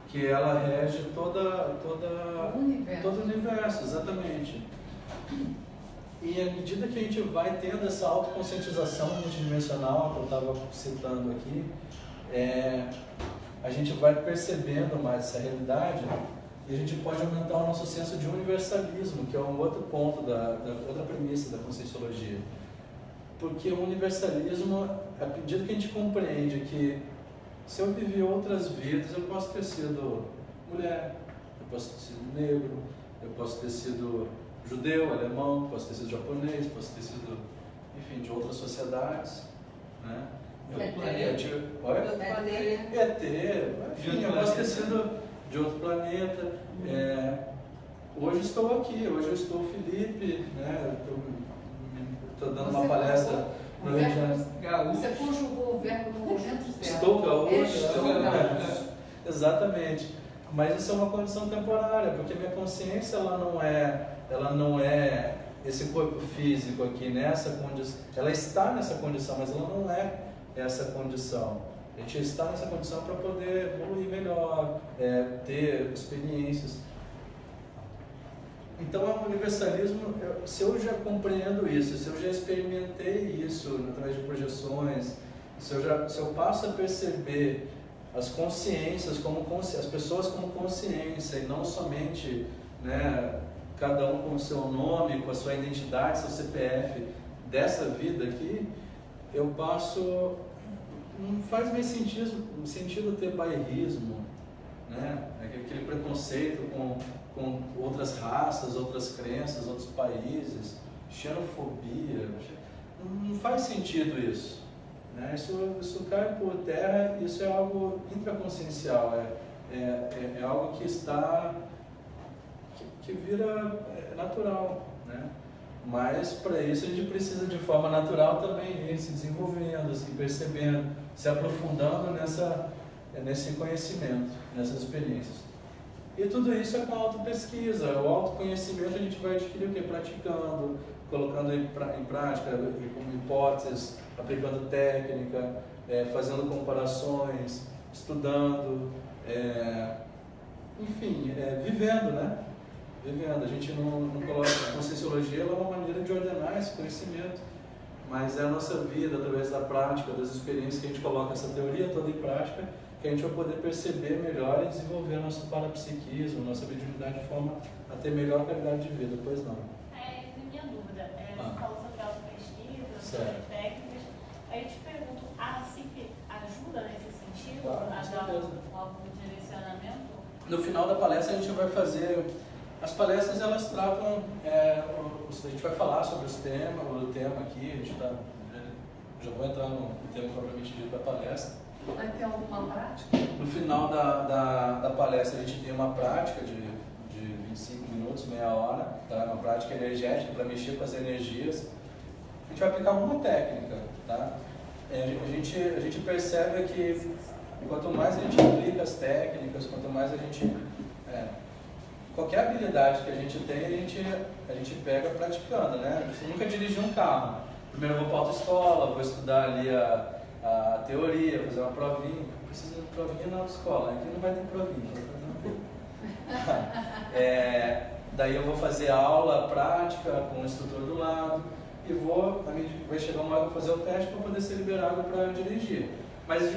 que ela rege todo o universo, exatamente. E à medida que a gente vai tendo essa autoconscientização multidimensional que eu estava citando aqui, a gente vai percebendo mais essa realidade e a gente pode aumentar o nosso senso de universalismo, que é um outro ponto da outra premissa da conscienciologia. Porque o universalismo, à medida que a gente compreende que se eu vivi outras vidas, eu posso ter sido mulher, eu posso ter sido negro, eu posso ter sido judeu, alemão, posso ter sido japonês, posso ter sido, enfim, de outras sociedades, né? ET, enfim, eu posso ter sido de outro planeta. Hoje estou aqui, hoje eu estou Felipe, né? Estou dando uma palestra no Rio de Janeiro. Você conjugou o verbo no momento certo. Estou gaúcho. Estou gaúcho. Exatamente. Mas isso é uma condição temporária, porque minha consciência ela não é esse corpo físico aqui, nessa condição. Ela está nessa condição, mas ela não é essa condição. A gente está nessa condição para poder evoluir melhor, ter experiências. Então, o universalismo, se eu já compreendo isso, se eu já experimentei isso através de projeções, se eu passo a perceber as consciências as pessoas como consciência e não somente, né, cada um com o seu nome, com a sua identidade, seu CPF dessa vida aqui, eu passo... Não faz mais sentido ter bairrismo, né? Aquele preconceito com outras raças, outras crenças, outros países, xenofobia. Não faz sentido isso, né? Isso cai por terra, isso é algo intraconsciencial, é algo que que vira natural, né? Mas para isso a gente precisa de forma natural também ir se desenvolvendo, se percebendo, se aprofundando nesse conhecimento, nessas experiências. E tudo isso é com autopesquisa. O autoconhecimento a gente vai adquirir o quê? Praticando, colocando em prática, como hipóteses, aplicando técnica, fazendo comparações, estudando, enfim, vivendo, né? Vivendo. A gente não coloca a Conscienciologia, ela é uma maneira de ordenar esse conhecimento, mas é a nossa vida, através da prática, das experiências que a gente coloca essa teoria toda em prática, que a gente vai poder perceber melhor e desenvolver nosso parapsiquismo, nossa mediunidade de forma a ter melhor qualidade de vida. Pois não. Minha dúvida, você falou sobre autopesquisa, sobre Certo. técnicas, aí eu te pergunto, a CIP ajuda nesse sentido? Claro, com a dar certeza. algum direcionamento? No final da palestra a gente vai fazer... As palestras, elas tratam... a gente vai falar sobre o tema aqui, a gente já vou entrar no tema propriamente dito da palestra. Vai ter alguma prática? No final da palestra a gente tem uma prática de 25 minutos, meia hora, tá? Uma prática energética para mexer com as energias. A gente vai aplicar alguma técnica, tá? A gente percebe que quanto mais a gente aplica as técnicas, quanto mais a gente... qualquer habilidade que a gente tem, a gente pega praticando, né? Você nunca dirigiu um carro. Primeiro eu vou para a autoescola, vou estudar ali a teoria, fazer uma provinha. Não precisa de provinha na autoescola, aqui não vai ter provinha, vai fazer daí eu vou fazer aula prática com o instrutor do lado e vai chegar uma hora para fazer o teste para poder ser liberado para dirigir. Mas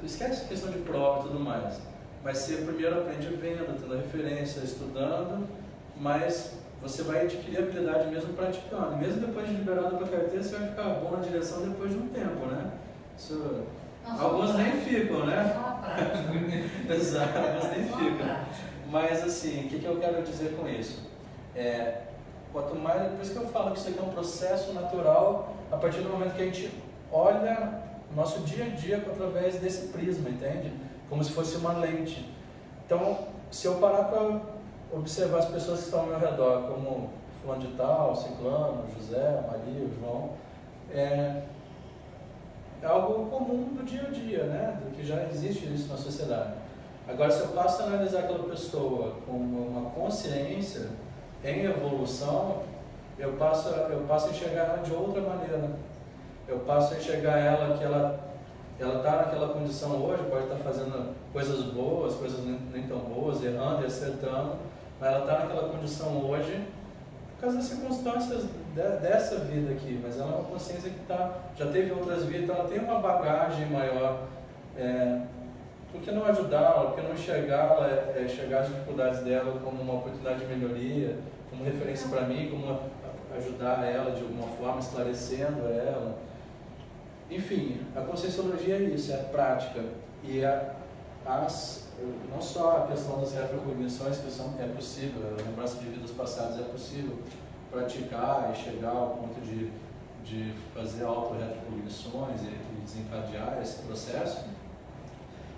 esquece a questão de prova e tudo mais. Mas você primeiro aprende vendo, tendo referência, estudando, mas você vai adquirir a habilidade mesmo praticando. E mesmo depois de liberado para a carteira, você vai ficar bom na direção depois de um tempo, né? Isso, alguns nem ficam, né? Só a prática. Exato, alguns nem Só a ficam. prática. Mas assim, o que eu quero dizer com isso? Quanto mais, por isso que eu falo que isso aqui é um processo natural a partir do momento que a gente olha o nosso dia a dia através desse prisma, entende? Como se fosse uma lente. Então, se eu parar para observar as pessoas que estão ao meu redor, como fulano de tal, ciclano, José, Maria, João, é algo comum do dia a dia, né? Do que já existe isso na sociedade. Agora, se eu passo a analisar aquela pessoa com uma consciência em evolução, eu passo a enxergar ela de outra maneira. Eu passo a enxergar ela que ela está naquela condição hoje, pode estar fazendo coisas boas, coisas nem tão boas, errando e acertando, mas ela está naquela condição hoje por causa das circunstâncias dessa vida aqui, mas ela é uma consciência que já teve outras vidas, então ela tem uma bagagem maior. Por que não ajudá-la? Por que não enxergá-la, enxergar as dificuldades dela como uma oportunidade de melhoria, como referência para mim, como ajudar ela de alguma forma, esclarecendo ela? Enfim, a Conscienciologia é isso, é a prática. E não só a questão das retrocognições, que é possível, a lembrança de vidas passadas é possível praticar e chegar ao ponto de fazer auto-retrocognições e desencadear esse processo.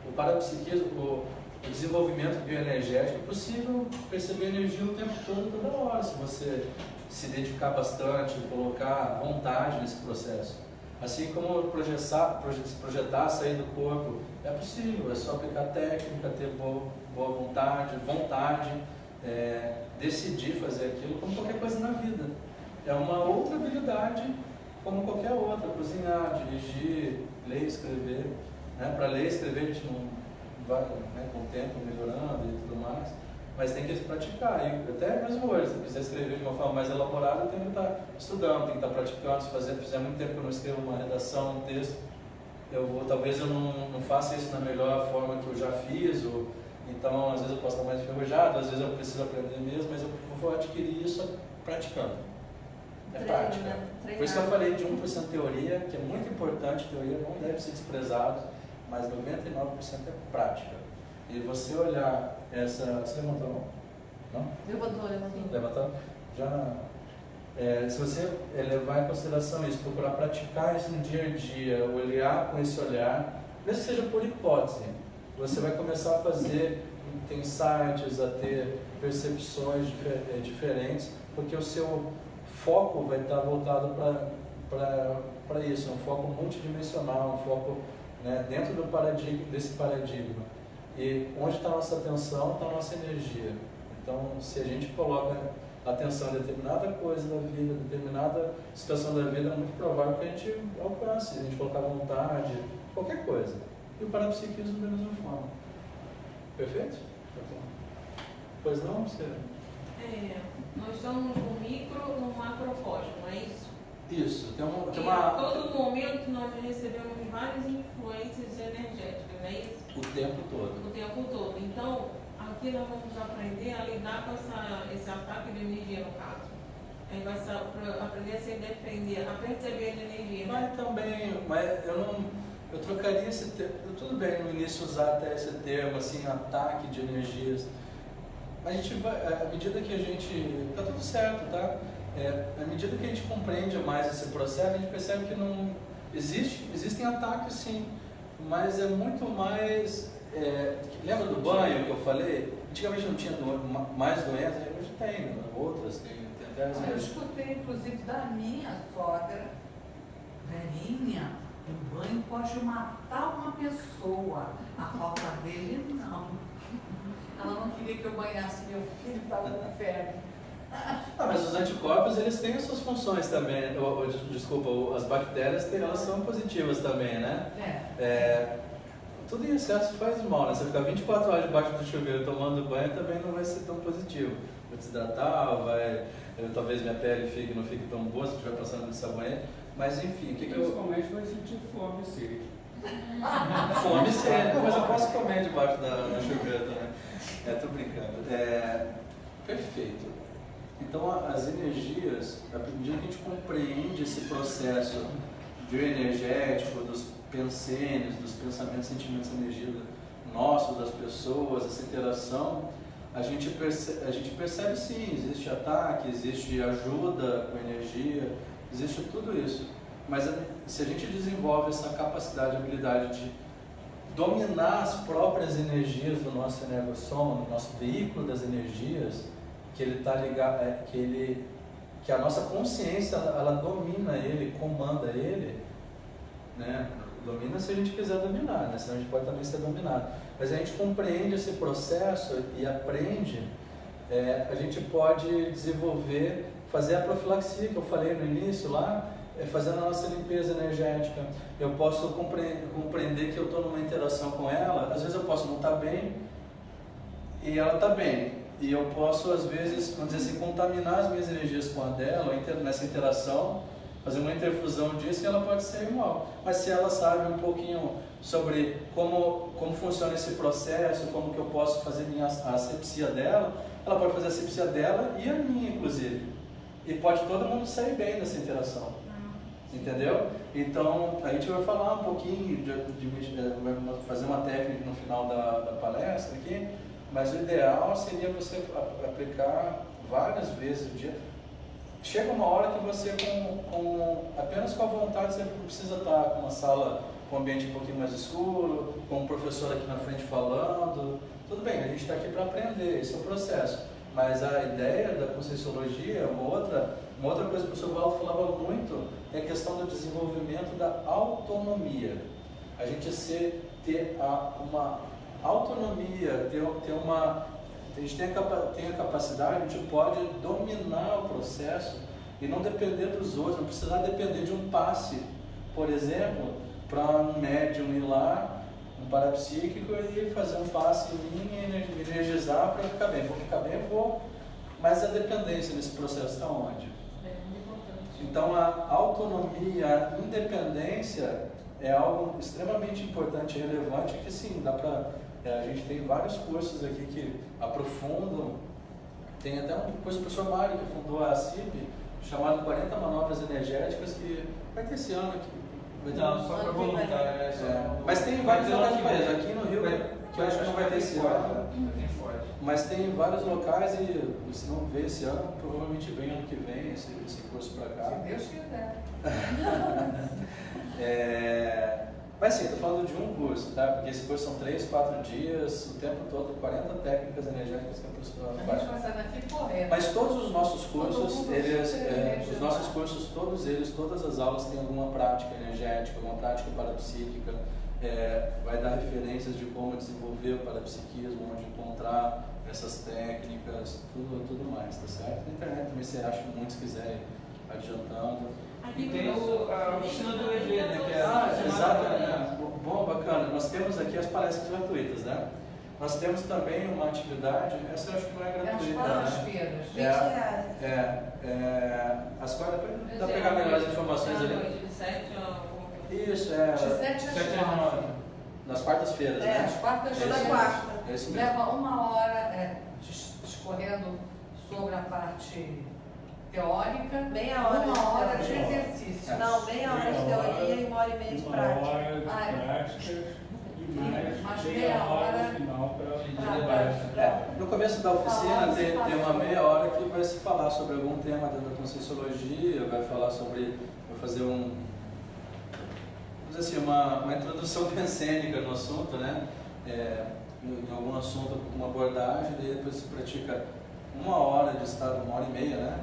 O parapsiquismo, o desenvolvimento bioenergético, é possível perceber energia o tempo todo, toda hora, se você se dedicar bastante, colocar vontade nesse processo. Assim como projetar, sair do corpo, é possível, é só aplicar técnica, ter boa vontade, decidir fazer aquilo como qualquer coisa na vida. É uma outra habilidade como qualquer outra, cozinhar, dirigir, ler, escrever. Para ler e escrever a gente não vai, com o tempo melhorando e tudo mais, mas tem que praticar. E até mesmo hoje, se eu quiser escrever de uma forma mais elaborada, eu tenho que estar estudando, tenho que estar praticando. Se fizer muito tempo que eu não escrevo uma redação, um texto, talvez eu não faça isso na melhor forma que eu já fiz, então às vezes eu posso estar mais enferrujado, às vezes eu preciso aprender mesmo, mas eu vou adquirir isso praticando. É prática. Por isso que eu falei de 1% teoria, que é muito importante, teoria não deve ser desprezado, mas 99% é prática. E você olhar essa... Você levantou a mão? Não? Levantou. Levantou? Se você levar em consideração isso, procurar praticar isso no dia a dia, olhar com esse olhar, mesmo que seja por hipótese, você vai começar a ter insights, a ter percepções diferentes, porque o seu foco vai estar voltado para isso, um foco multidimensional, um foco, né, dentro desse paradigma. E onde está a nossa atenção, está a nossa energia. Então, se a gente coloca atenção em determinada coisa da vida, determinada situação da vida, é muito provável que a gente alcance, a gente colocar vontade, qualquer coisa. E o parapsiquismo da mesma forma. Perfeito? Pois não, você... Nós estamos no micro, no macrocosmo, é isso? Isso, tem E uma... a todo momento nós recebemos várias influências energéticas, não é isso? O tempo todo. O tempo todo. Então, aqui nós vamos aprender a lidar com esse ataque de energia, no caso. A gente vai aprender a se defender, a perceber a energia. Mas também, eu trocaria esse termo, tudo bem no início usar até esse termo, assim, ataque de energias, mas a gente vai, à medida que a gente, tá tudo certo, tá? À medida que a gente compreende mais esse processo, a gente percebe que não existem ataques sim, mas é muito mais, lembra do banho que eu falei? Antigamente não tinha mais doenças, hoje tem, né? Outras, tem até as Eu mesmas. escutei, inclusive, da minha sogra, velhinha, o banho pode matar uma pessoa, a falta dele não. Ela não queria que eu banhasse meu filho, estava com febre. Mas os anticorpos, eles têm as suas funções também. Desculpa, as bactérias, elas são positivas também, né? Tudo em excesso faz mal, né? Você ficar 24 horas debaixo do chuveiro tomando banho também não vai ser tão positivo. Vai desidratar, talvez minha pele não fique tão boa se estiver passando muito sabonete. Mas enfim, o que eu... Principalmente vai sentir fome e sede. Fome e sede, mas eu posso comer debaixo do chuveiro também. Tô brincando. Perfeito. Então, as energias, à medida que a gente compreende esse processo bioenergético, dos pensênios, dos pensamentos, sentimentos, energia nossos, das pessoas, essa interação, a gente percebe sim, existe ataque, existe ajuda com energia, existe tudo isso. Mas se a gente desenvolve essa capacidade, habilidade de dominar as próprias energias do nosso energossoma, do nosso veículo das energias, que ele está ligado, que a nossa consciência ela domina ele, comanda ele, né? Domina se a gente quiser dominar, né? Senão a gente pode também ser dominado. Mas a gente compreende esse processo e aprende, a gente pode desenvolver, fazer a profilaxia que eu falei no início lá, fazendo a nossa limpeza energética. Eu posso compreender que eu estou numa interação com ela, às vezes eu posso não estar bem e ela está bem. E eu posso, às vezes, vamos dizer assim, contaminar as minhas energias com a dela, nessa interação, fazer uma interfusão disso e ela pode ser igual. Mas se ela sabe um pouquinho sobre como funciona esse processo, como que eu posso fazer a asepsia dela, ela pode fazer a asepsia dela e a minha, inclusive. E pode todo mundo sair bem dessa interação. Entendeu? Então, a gente vai falar um pouquinho, vai fazer uma técnica no final da palestra aqui, mas o ideal seria você aplicar várias vezes o dia. Chega uma hora que você, apenas com a vontade, você não precisa estar com uma sala com um ambiente um pouquinho mais escuro, com um professor aqui na frente falando. Tudo bem, a gente está aqui para aprender, esse é o processo. Mas a ideia da Conscienciologia, uma outra coisa que o professor Valdo falava muito, é a questão do desenvolvimento da autonomia. A gente ter uma autonomia, a gente tem a capacidade, a gente pode dominar o processo e não depender dos outros, não precisar depender de um passe, por exemplo, para um médium ir lá, um parapsíquico, e fazer um passe em mim e energizar para ficar bem. Vou ficar bem, mas a dependência nesse processo está onde? Então a autonomia, a independência é algo extremamente importante e relevante que sim, dá para... a gente tem vários cursos aqui que aprofundam. Tem até um curso do professor Mário que fundou a CIP, chamado 40 Manobras Energéticas, que vai ter esse ano aqui. Não, só para voluntário. Mas tem vários locais mesmo, aqui no Rio, que eu acho que não vai ter esse ano. Mas tem vários locais e se não ver esse ano, provavelmente vem ano que vem esse curso para cá. Se Deus quiser. Mas sim, estou falando de um curso, tá? Porque esse curso são 3, 4 dias, o tempo todo, 40 técnicas energéticas que a professora faz. A gente vai sair daqui correndo. Mas todos os nossos cursos, todas as aulas têm alguma prática energética, alguma prática parapsíquica. vai dar referências de como desenvolver o parapsiquismo, onde encontrar essas técnicas, tudo mais, tá certo? Na internet também você acha que muitos quiserem adiantando. E tem a oficina do EV, né? Que é Exatamente. Bom, bacana. Nós temos aqui as palestras gratuitas, né? Nós temos também uma atividade, essa eu acho que não é gratuita, As né? quartas-feiras. As quartas, dá para pegar melhores informações ali. De 7 a... Isso, De 7 às 9. nas quartas-feiras, né? As quartas-feiras. Toda quarta. É isso mesmo. Leva 1 hora discorrendo sobre a parte teórica, Meia hora de 1 hora de teoria. exercício. Não, meia hora de teoria e 1h30 de 1 prática. hora de Ah, é? práticas e mais Mas meia meia hora hora no final para pra- No começo da oficina tem uma meia hora que vai se falar sobre algum tema dentro da Conscienciologia, vai falar sobre, vai fazer vamos dizer assim, uma introdução pensênica no assunto, né? Em algum assunto, uma abordagem, e depois se pratica 1 hora de estado, 1h30, né?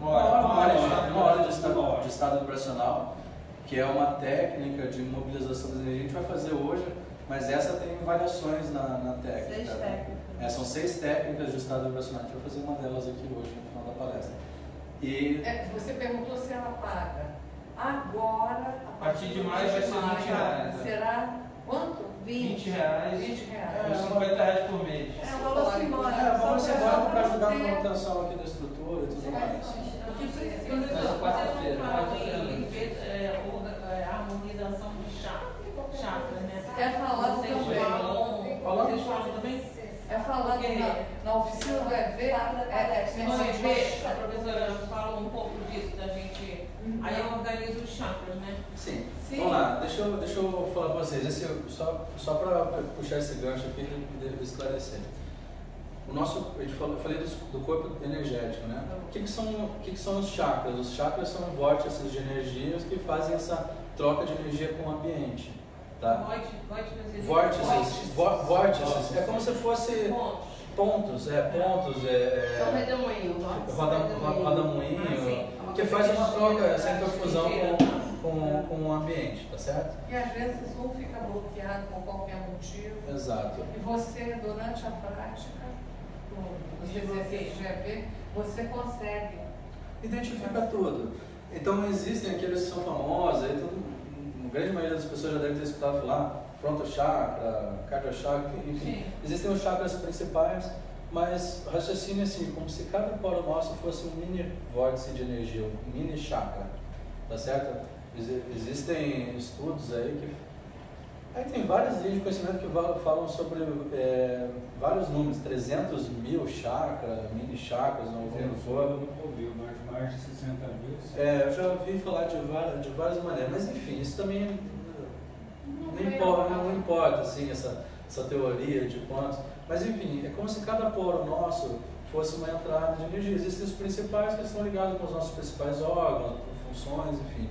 Uma hora de estado vibracional, que é uma técnica de mobilização das energias. A gente vai fazer hoje, mas essa tem variações na técnica. 6 técnicas. São 6 técnicas de estado vibracional. A gente vai fazer uma delas aqui hoje, no final da palestra. E Você perguntou se ela paga. Agora, A partir de maio vai ser R$20, né? será quanto? R$20, R$20. ou R$50 por mês. É um valor simbólico. vamos só embora para ajudar na ter- manutenção aqui da estrutura e tudo mais. O que precisa? Você quarta-feira, não fala quarta-feira. em harmonização de chakras, né? É falado Vocês também. falam também? É falado na oficina do EV, No EV, a professora fala um pouco disso, da gente. Aí eu organizo os chakras, né? Sim. Sim. Vamos lá, deixa eu falar para vocês, só para puxar esse gancho aqui e esclarecer. Eu falei do corpo energético, né? O que são os chakras? Os chakras são vórtices de energias que fazem essa troca de energia com o ambiente. Tá? Vórtices. É como se fosse pontos. Então, redemoinho. Roda-moinho, que faz uma troca, essa interfusão com o ambiente, tá certo? E às vezes um fica bloqueado por qualquer motivo. Exato. E você, durante a prática, nos exercícios de EV, você consegue. Identifica tudo. Então existem aqueles que são famosos, aí a grande maioria das pessoas já deve ter escutado falar, fronto chakra, cardio chakra, enfim. Sim. Existem os chakras principais, mas raciocínio assim, como se cada poro nosso fosse um mini vórtice de energia, um mini chakra, tá certo? Existem estudos aí que... Aí tem várias linhas de conhecimento que falam sobre vários números, 300 mil chakras, mini chakras no corpo. nunca ouviu, mas mais de 60 mil. Eu já ouvi falar de várias maneiras, mas enfim, isso também não importa assim, essa teoria de quantos. Mas enfim, é como se cada poro nosso fosse uma entrada de energia. Existem os principais que estão ligados com os nossos principais órgãos, funções, enfim.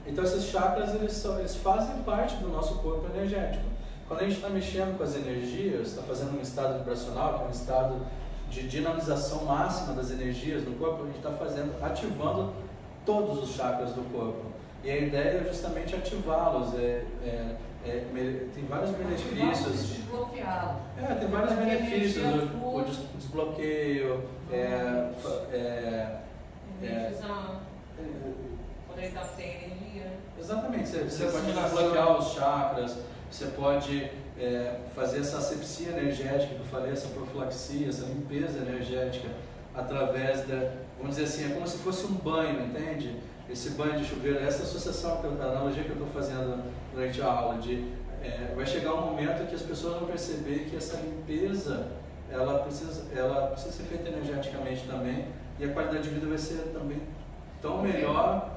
Então esses chakras eles fazem parte do nosso corpo energético. Quando a gente está mexendo com as energias, está fazendo um estado vibracional, que é um estado de dinamização máxima das energias do corpo, a gente está ativando todos os chakras do corpo. E a ideia é justamente ativá-los. Tem vários benefícios. Desbloqueá-lo. Tem vários Porque a benefícios. energia O flui. desbloqueio. Energizar, poder dar sem energia. Exatamente, você pode Assimilação. desbloquear os chakras, você pode fazer essa asepsia energética que eu falei, essa profilaxia, essa limpeza energética através vamos dizer assim, é como se fosse um banho, entende? Esse banho de chuveiro, essa associação, a analogia que eu estou fazendo durante a aula, vai chegar um momento que as pessoas vão perceber que essa limpeza, ela precisa ser feita energeticamente também, e a qualidade de vida vai ser também tão melhor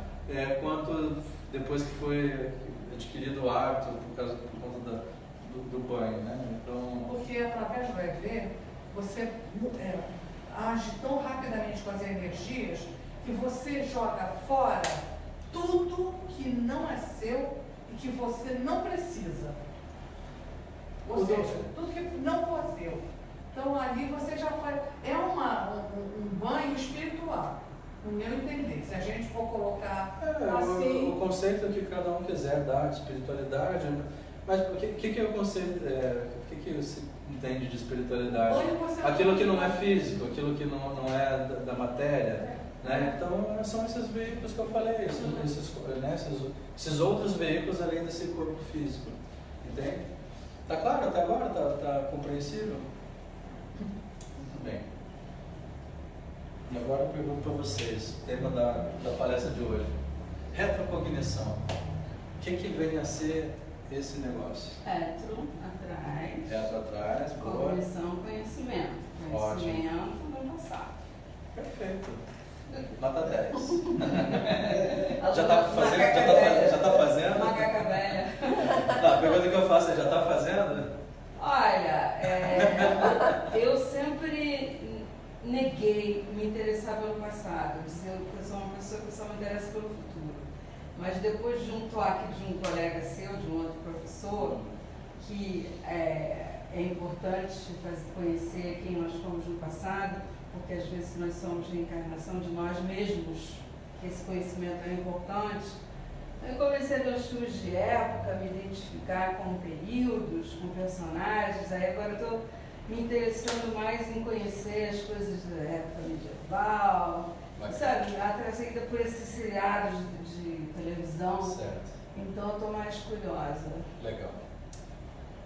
quanto depois que foi adquirido o hábito por conta do banho, né? Então, Porque através do EV, você age tão rapidamente com as energias que você joga fora tudo que não é seu e que você não precisa. Ou seja, tudo que não for seu. Então ali você já faz. É um banho espiritual. no meu entender, se a gente for colocar o assim, conceito que cada um quiser dar de espiritualidade, mas o que é o conceito, o que se entende de espiritualidade? onde você Aquilo que não é físico, aquilo que não é da matéria, né? Então são esses veículos que eu falei, esses outros veículos além desse corpo físico, entende? Tá claro até agora? Tá compreensível? Muito bem. E agora eu pergunto para vocês, tema da palestra de hoje. Retrocognição. O que vem a ser esse negócio? Retro, atrás. Retro atrás, boa. Cognição, conhecimento. Ótimo. Conhecimento no passado. Perfeito. Nota 10. Ela Já tá fazendo? Macaca velha. Não, a pergunta que eu faço é, já tá fazendo? Olha, eu sempre neguei me interessar pelo passado, dizer que eu sou uma pessoa que só me interessa pelo futuro. Mas depois de um toque de um colega seu, de um outro professor, que é importante conhecer quem nós fomos no passado, porque às vezes nós somos reencarnação de nós mesmos, que esse conhecimento é importante. Eu comecei a ter estudos de época, me identificar com períodos, com personagens, aí agora eu estou me interessando mais em conhecer as coisas da época medieval, sabe, atraída por esses seriados de televisão. Certo. Então eu estou mais curiosa. Legal.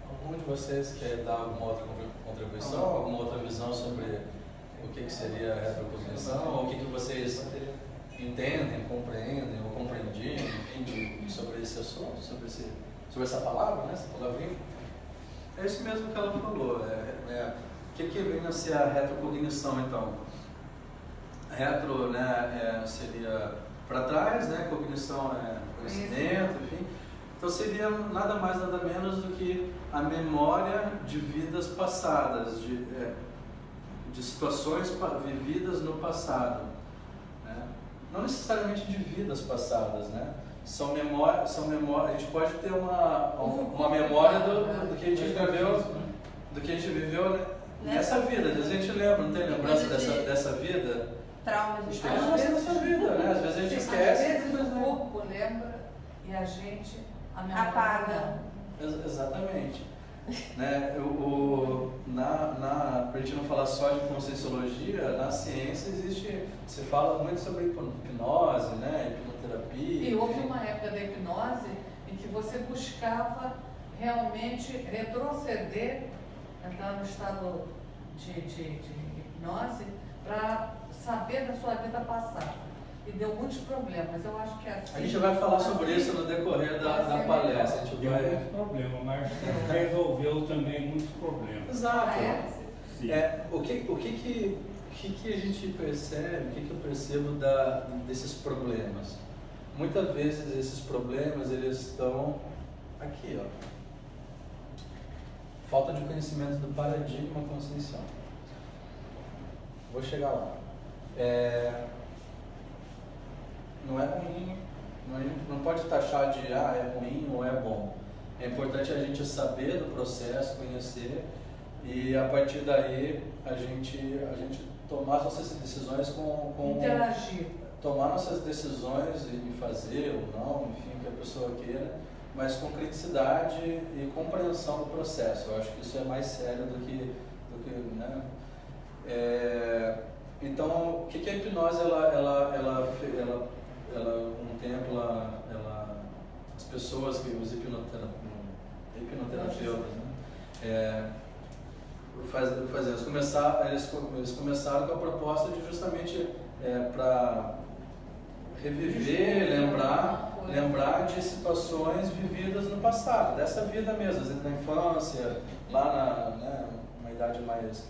Algum de vocês quer dar alguma outra contribuição, alguma outra visão sobre o que seria a retrocognição, ou o que vocês entendem, compreendem ou compreendiam, enfim, sobre esse assunto, sobre essa palavra, né, essa palavrinha? É isso mesmo que ela falou. O que vem a ser a retrocognição, então? Retro, né, seria para trás, né, cognição é conhecimento, enfim. Então seria nada mais, nada menos do que a memória de vidas passadas, de situações vividas no passado, né? Não necessariamente de vidas passadas, né? São memórias, a gente pode ter uma memória do que a gente viveu, né? Nessa vida. Às vezes a gente lembra, não tem lembrança dessa vida? Trauma de Tem lembrança dessa vida, né? Às vezes a gente esquece. Às vezes o corpo lembra e a gente apaga. Exatamente. Né? Para a gente não falar só de conscienciologia, na ciência se fala muito sobre hipnose, né? Hipnoterapia. E houve uma época da hipnose em que você buscava realmente retroceder, entrar no estado de hipnose para saber da sua vida passada. E deu muitos problemas. Eu acho que a gente vai falar sobre isso no decorrer da palestra. A gente Deu vai... muito problema, mas resolveu também muitos problemas. Exato. Sim. O que a gente percebe, o que eu percebo desses problemas? Muitas vezes esses problemas eles estão aqui, ó. Falta de conhecimento do paradigma consciencial. Vou chegar lá. Não é ruim, não pode taxar de é ruim ou é bom. É importante a gente saber do processo, conhecer e a partir daí a gente tomar nossas decisões com interagir. Tomar nossas decisões em fazer ou não, enfim, o que a pessoa queira, mas com criticidade e compreensão do processo. Eu acho que isso é mais sério do que né? Então, o que a hipnose, um tempo, as pessoas, os hipnoterapeutas, né? Eles começaram com a proposta de justamente para reviver, lembrar de situações vividas no passado, dessa vida mesmo, às vezes na infância, lá numa idade mais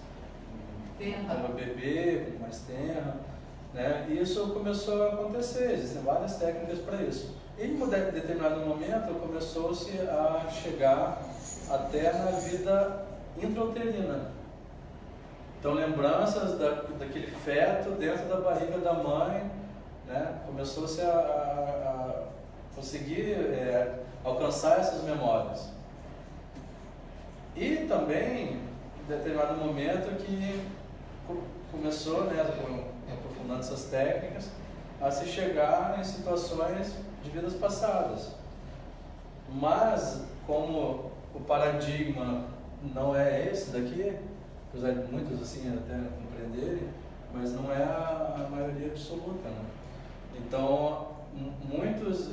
como bebê, mais tenra, né? E isso começou a acontecer, existem várias técnicas para isso. E em determinado momento começou-se a chegar até na vida intrauterina. Então lembranças daquele feto dentro da barriga da mãe, né? Começou-se a conseguir alcançar essas memórias. E também, em determinado momento, que começou, né, aprofundando essas técnicas, a se chegar em situações de vidas passadas. Mas, como o paradigma não é esse daqui, apesar de muitos assim até compreenderem, mas não é a maioria absoluta, né? Então, muitos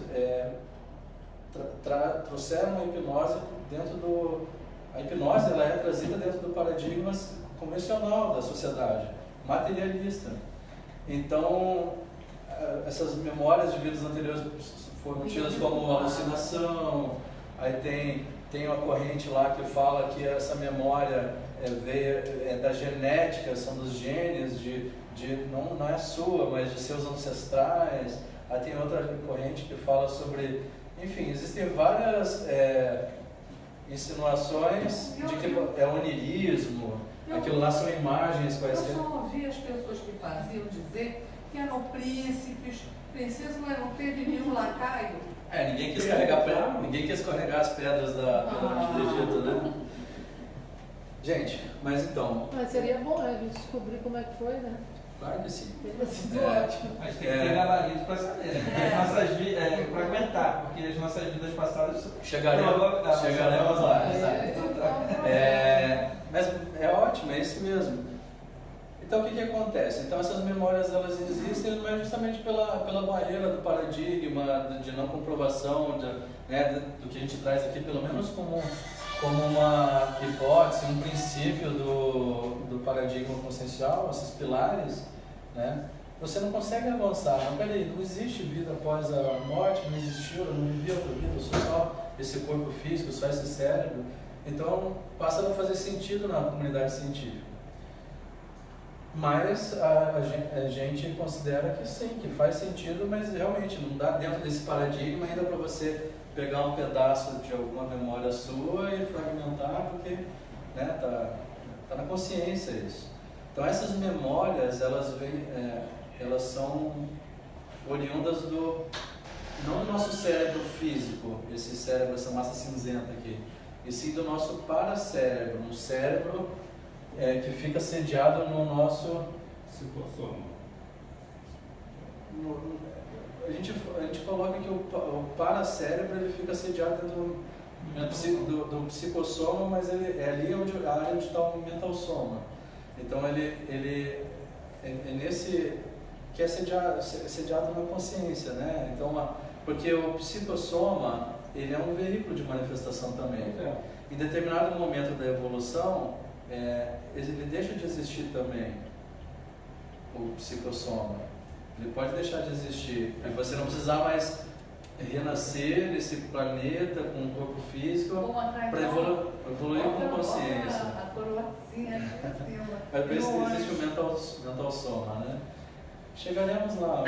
trouxeram a hipnose dentro do... A hipnose ela é trazida dentro do paradigma convencional da sociedade, materialista. Então, essas memórias de vidas anteriores foram tidas como alucinação. Aí tem uma corrente lá que fala que essa memória é da genética, são dos genes, não é sua, mas de seus ancestrais. Aí tem outra corrente que fala sobre... Enfim, existem várias insinuações de que é onirismo, aquilo lá são imagens quaisquer. Eu só ouvi as pessoas que faziam dizer que eram príncipes, princesas, mas não teve nenhum lacaio. Ninguém quis carregar as pedras da pirâmide do Egito, né? Gente, mas então... Mas seria bom a gente descobrir como é que foi, né? Claro que sim. Teria sido ótimo. Mas tem que ter gabarito para saber, né? Para aguentar, porque as nossas vidas passadas... Chegaremos lá. Mas é ótimo, é isso mesmo. Então, o que acontece? Então, essas memórias, elas existem, mas justamente pela barreira do paradigma, de não comprovação, do que a gente traz aqui, pelo menos como uma hipótese, um princípio do paradigma consciencial, esses pilares, né? Você não consegue avançar. Não, peraí, não existe vida após a morte, não existiu, eu não vivi outra vida, eu sou só esse corpo físico, só esse cérebro. Então, passa a não fazer sentido na comunidade científica. Mas a gente considera que sim, que faz sentido, mas realmente não dá dentro desse paradigma ainda para você pegar um pedaço de alguma memória sua e fragmentar, porque tá na consciência isso. Então essas memórias, elas são oriundas não do nosso cérebro físico, esse cérebro, essa massa cinzenta aqui, e sim do nosso paracérebro, um cérebro que fica sediado no nosso... Psicossoma. A gente coloca que o paracérebro ele fica sediado dentro do psicossoma, mas ele é ali a área onde está o mentalsoma. Então ele é nesse que é sediado na consciência, né? Então, porque o psicossoma ele é um veículo de manifestação também. Em determinado momento da evolução, ele deixa de existir também, o psicossoma. Ele pode deixar de existir, e você não precisar mais renascer nesse planeta com um corpo físico para evoluir com consciência. A coroazinha aqui em cima. Por isso que existe o mentalsoma, né? Chegaremos lá.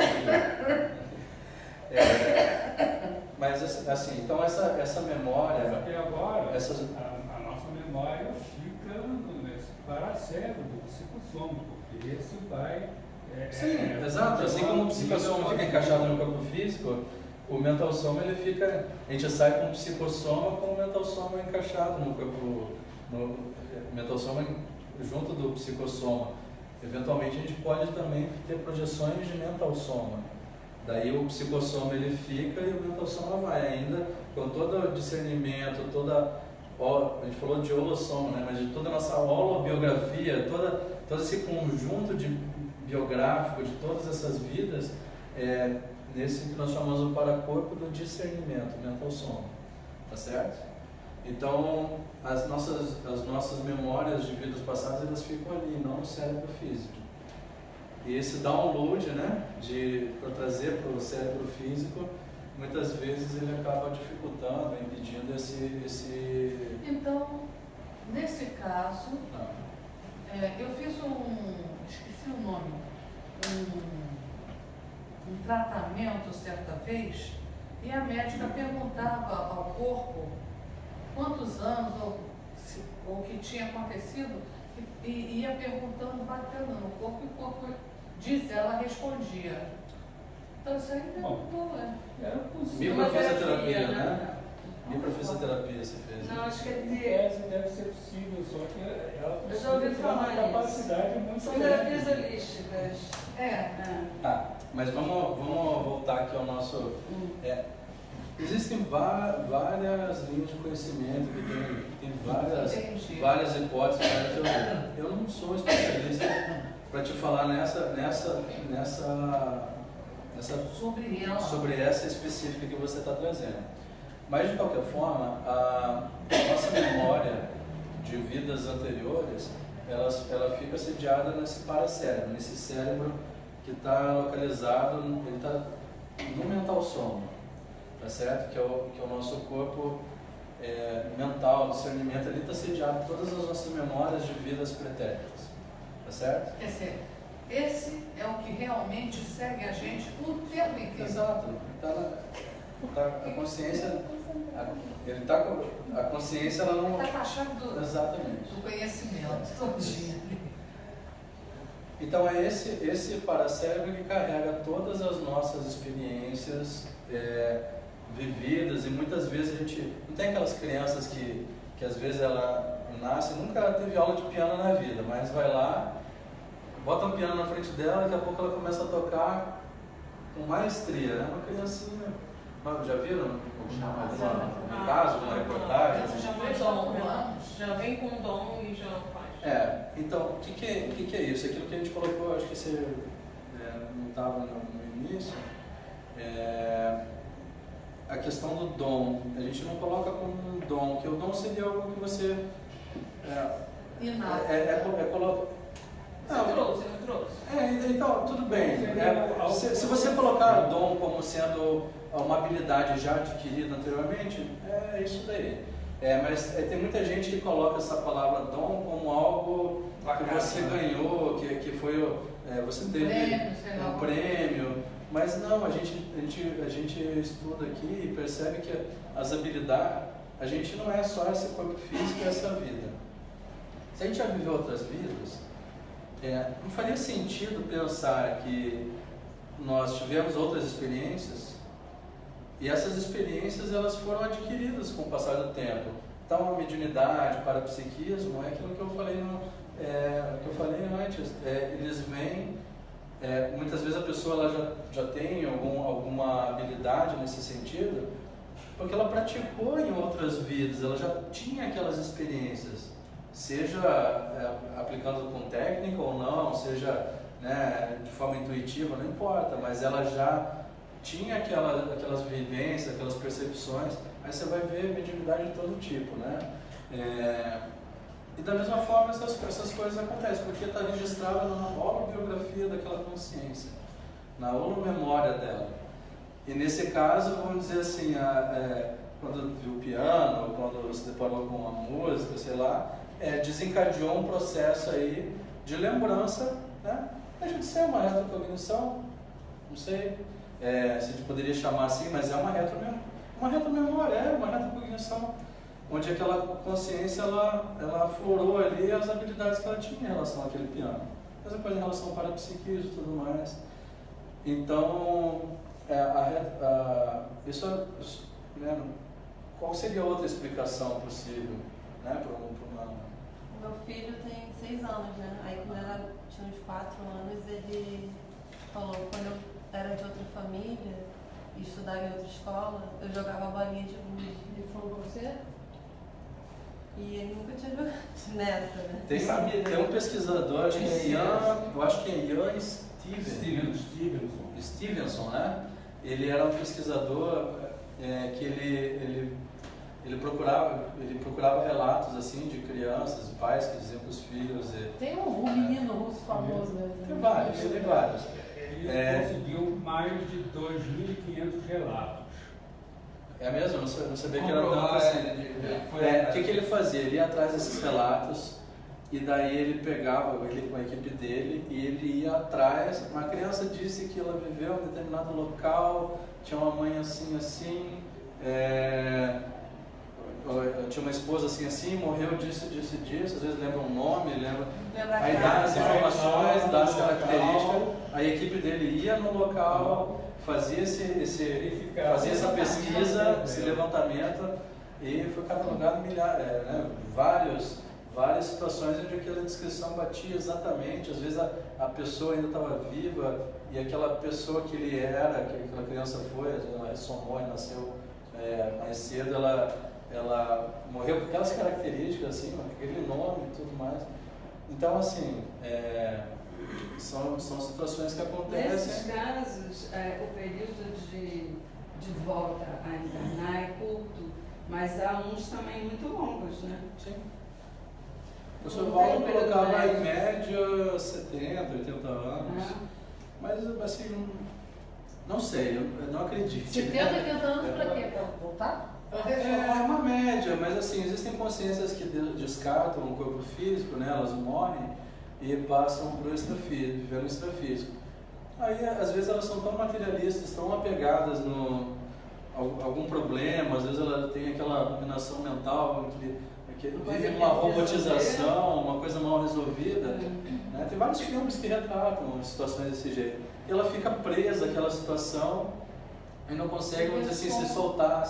Mas assim, então essa memória... Até agora, a nossa memória fica nesse paracérebro do psicossoma, porque esse vai... Sim, exato. Assim como o psicossoma fica encaixado no corpo físico, o mentalsoma ele fica... A gente sai com o psicossoma com o mentalsoma encaixado no corpo... No mentalsoma junto do psicossoma. Eventualmente a gente pode também ter projeções de mentalsoma. Daí o psicossoma ele fica e o mentalsoma vai ainda com todo o discernimento, a gente falou de holossoma, né? Mas de toda a nossa holobiografia, todo esse conjunto biográfico de todas essas vidas, nesse que nós chamamos o paracorpo do discernimento, mentalsoma, tá certo? Então, as nossas memórias de vidas passadas, elas ficam ali, não no cérebro físico. E esse download, né, para trazer para o cérebro físico, muitas vezes ele acaba dificultando, impedindo esse... Então, nesse caso, eu fiz esqueci o nome, um tratamento certa vez, e a médica perguntava ao corpo quantos anos ou o que tinha acontecido, e ia perguntando, batendo no corpo, e o corpo disse, ela respondia. Então isso aí era possível. Microfisioterapia, né? Microfisioterapia você fez. Não, acho que deve ser possível, só que ela eu já ouvi precisa ter falar uma capacidade muito São grande. terapias holísticas. Tá, mas vamos voltar aqui ao nosso... Existem várias linhas de conhecimento, que tem várias hipóteses, várias teorias. Eu não sou especialista para te falar sobre essa específica que você está trazendo. Mas, de qualquer forma, a nossa memória de vidas anteriores, ela fica sediada nesse paracérebro, nesse cérebro que está localizado, ele está no mental soma, tá certo? Que é o nosso corpo mental, discernimento, ali está sediado todas as nossas memórias de vidas pretéritas, tá certo? Esse é o que realmente segue a gente o tempo inteiro. Exato. A consciência, a consciência ela não... Está com a chave Exatamente. do conhecimento todinho. Então é esse paracérebro que carrega todas as nossas experiências vividas, e muitas vezes a gente... Não tem aquelas crianças que às vezes ela nasce, nunca teve aula de piano na vida, mas vai lá, bota um piano na frente dela, daqui a pouco ela começa a tocar com maestria, né? Uma criancinha. Já viram um caso, uma reportagem? Já vem com dom e já faz. Então, o que é isso? Aquilo que a gente colocou, acho que você não estava no início, a questão do dom. A gente não coloca como um dom, que o dom seria algo que você... Você trouxe. Então, tudo bem. Se você colocar dom como sendo uma habilidade já adquirida anteriormente, é isso daí. Mas tem muita gente que coloca essa palavra dom como algo que você ganhou, que foi... você teve um prêmio. Mas não, a gente estuda aqui e percebe que as habilidades... A gente não é só esse corpo físico e essa vida. Se a gente já viveu outras vidas... não faria sentido pensar que nós tivemos outras experiências e essas experiências elas foram adquiridas com o passar do tempo. Então, a mediunidade, o parapsiquismo, é aquilo que eu falei, antes. Eles vêm, muitas vezes a pessoa ela já tem alguma habilidade nesse sentido, porque ela praticou em outras vidas, ela já tinha aquelas experiências. Seja aplicando com técnica ou não, seja de forma intuitiva, não importa, mas ela já tinha aquelas vivências, aquelas percepções. Aí você vai ver mediunidade de todo tipo, né? E da mesma forma essas coisas acontecem, porque está registrado na holobiografia daquela consciência, na holomemória dela. E nesse caso, vamos dizer assim, quando viu o piano, quando se deparou com uma música, sei lá, desencadeou um processo aí de lembrança, né? A gente ser uma retrocognição, não sei se a gente poderia chamar assim, mas é uma retromemória, uma retrocognição, onde aquela consciência ela aflorou ali as habilidades que ela tinha em relação àquele piano. Mesma coisa em relação ao parapsiquismo e tudo mais. Então, qual seria outra explicação possível, né, para uma... Meu filho tem 6 anos, né? Aí quando ela tinha uns 4 anos, ele falou, quando eu era de outra família e estudava em outra escola, eu jogava bolinha de gude. Ele falou com você? E ele nunca tinha jogado nessa, né? Tem um pesquisador, acho que é Ian Stevenson, né? Ele era um pesquisador que ele procurava relatos assim de crianças, pais que diziam para os filhos. Tem um menino russo famoso, né? Tem vários. Ele conseguiu mais de 2.500 relatos. É mesmo? Eu não sabia que era tanto assim. O que ele fazia? Ele ia atrás desses relatos e daí ele pegava ele com a equipe dele e ele ia atrás. Uma criança disse que ela viveu em um determinado local, tinha uma mãe assim, tinha uma esposa assim, morreu disso, às vezes lembra um nome, aí dá as informações, dá as características, a equipe dele ia no local, fazia essa pesquisa, esse levantamento, e foi catalogado vários várias situações onde aquela descrição batia exatamente, às vezes a pessoa ainda estava viva e aquela pessoa que ele era, que aquela criança foi, ela somou e nasceu mais cedo, ela morreu com aquelas características, assim, com aquele nome e tudo mais. Então, assim, são situações que acontecem. Nesses casos, o período de volta a internar é curto, mas há uns também muito longos, né? Sim. O professor Valdo colocava em média 70, 80 anos. Mas, assim, não sei, eu não acredito. 70, 80 anos para quê? Para voltar? É uma média, mas assim, existem consciências que descartam o corpo físico, né? Elas morrem e passam para o extrafísico, viver no extrafísico. Aí, às vezes, elas são tão materialistas, tão apegadas a algum problema, às vezes ela tem aquela dominação mental, que vive numa robotização, uma coisa mal resolvida. Né? Tem vários filmes que retratam situações desse jeito. E ela fica presa àquela situação e não consegue, vamos dizer assim, se soltar,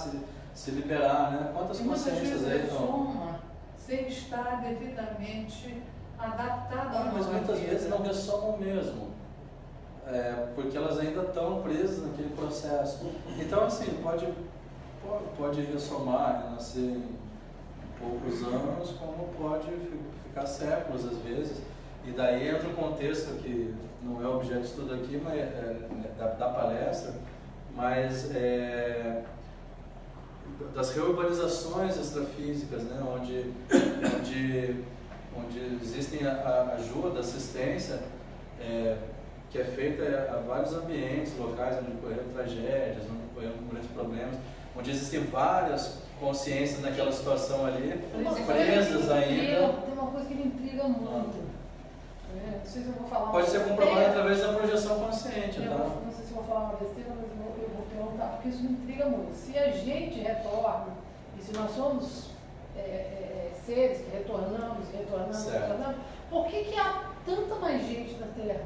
se liberar, né? Quantas consciências aí estão? Sem estar devidamente adaptada à Mas muitas vida. vezes não ressomam mesmo, porque elas ainda estão presas naquele processo. Então, assim, pode ressomar, renascer em poucos anos, como pode ficar séculos às vezes. E daí entra um contexto que não é objeto de estudo aqui, mas da palestra, mas das reurbanizações extrafísicas, né, onde existem a ajuda, assistência, que é feita a vários ambientes locais onde ocorreram tragédias, onde ocorreram grandes problemas, onde existem várias consciências naquela situação ali, presas ainda. Tem uma coisa que me intriga muito. Não sei se eu vou falar. Pode ser comprovado através da projeção consciente, tá? Não sei se eu vou falar uma besteira, mas eu vou perguntar, porque isso me intriga muito. Se a gente retorna, e se nós somos seres que retornamos, por que há tanta mais gente na Terra?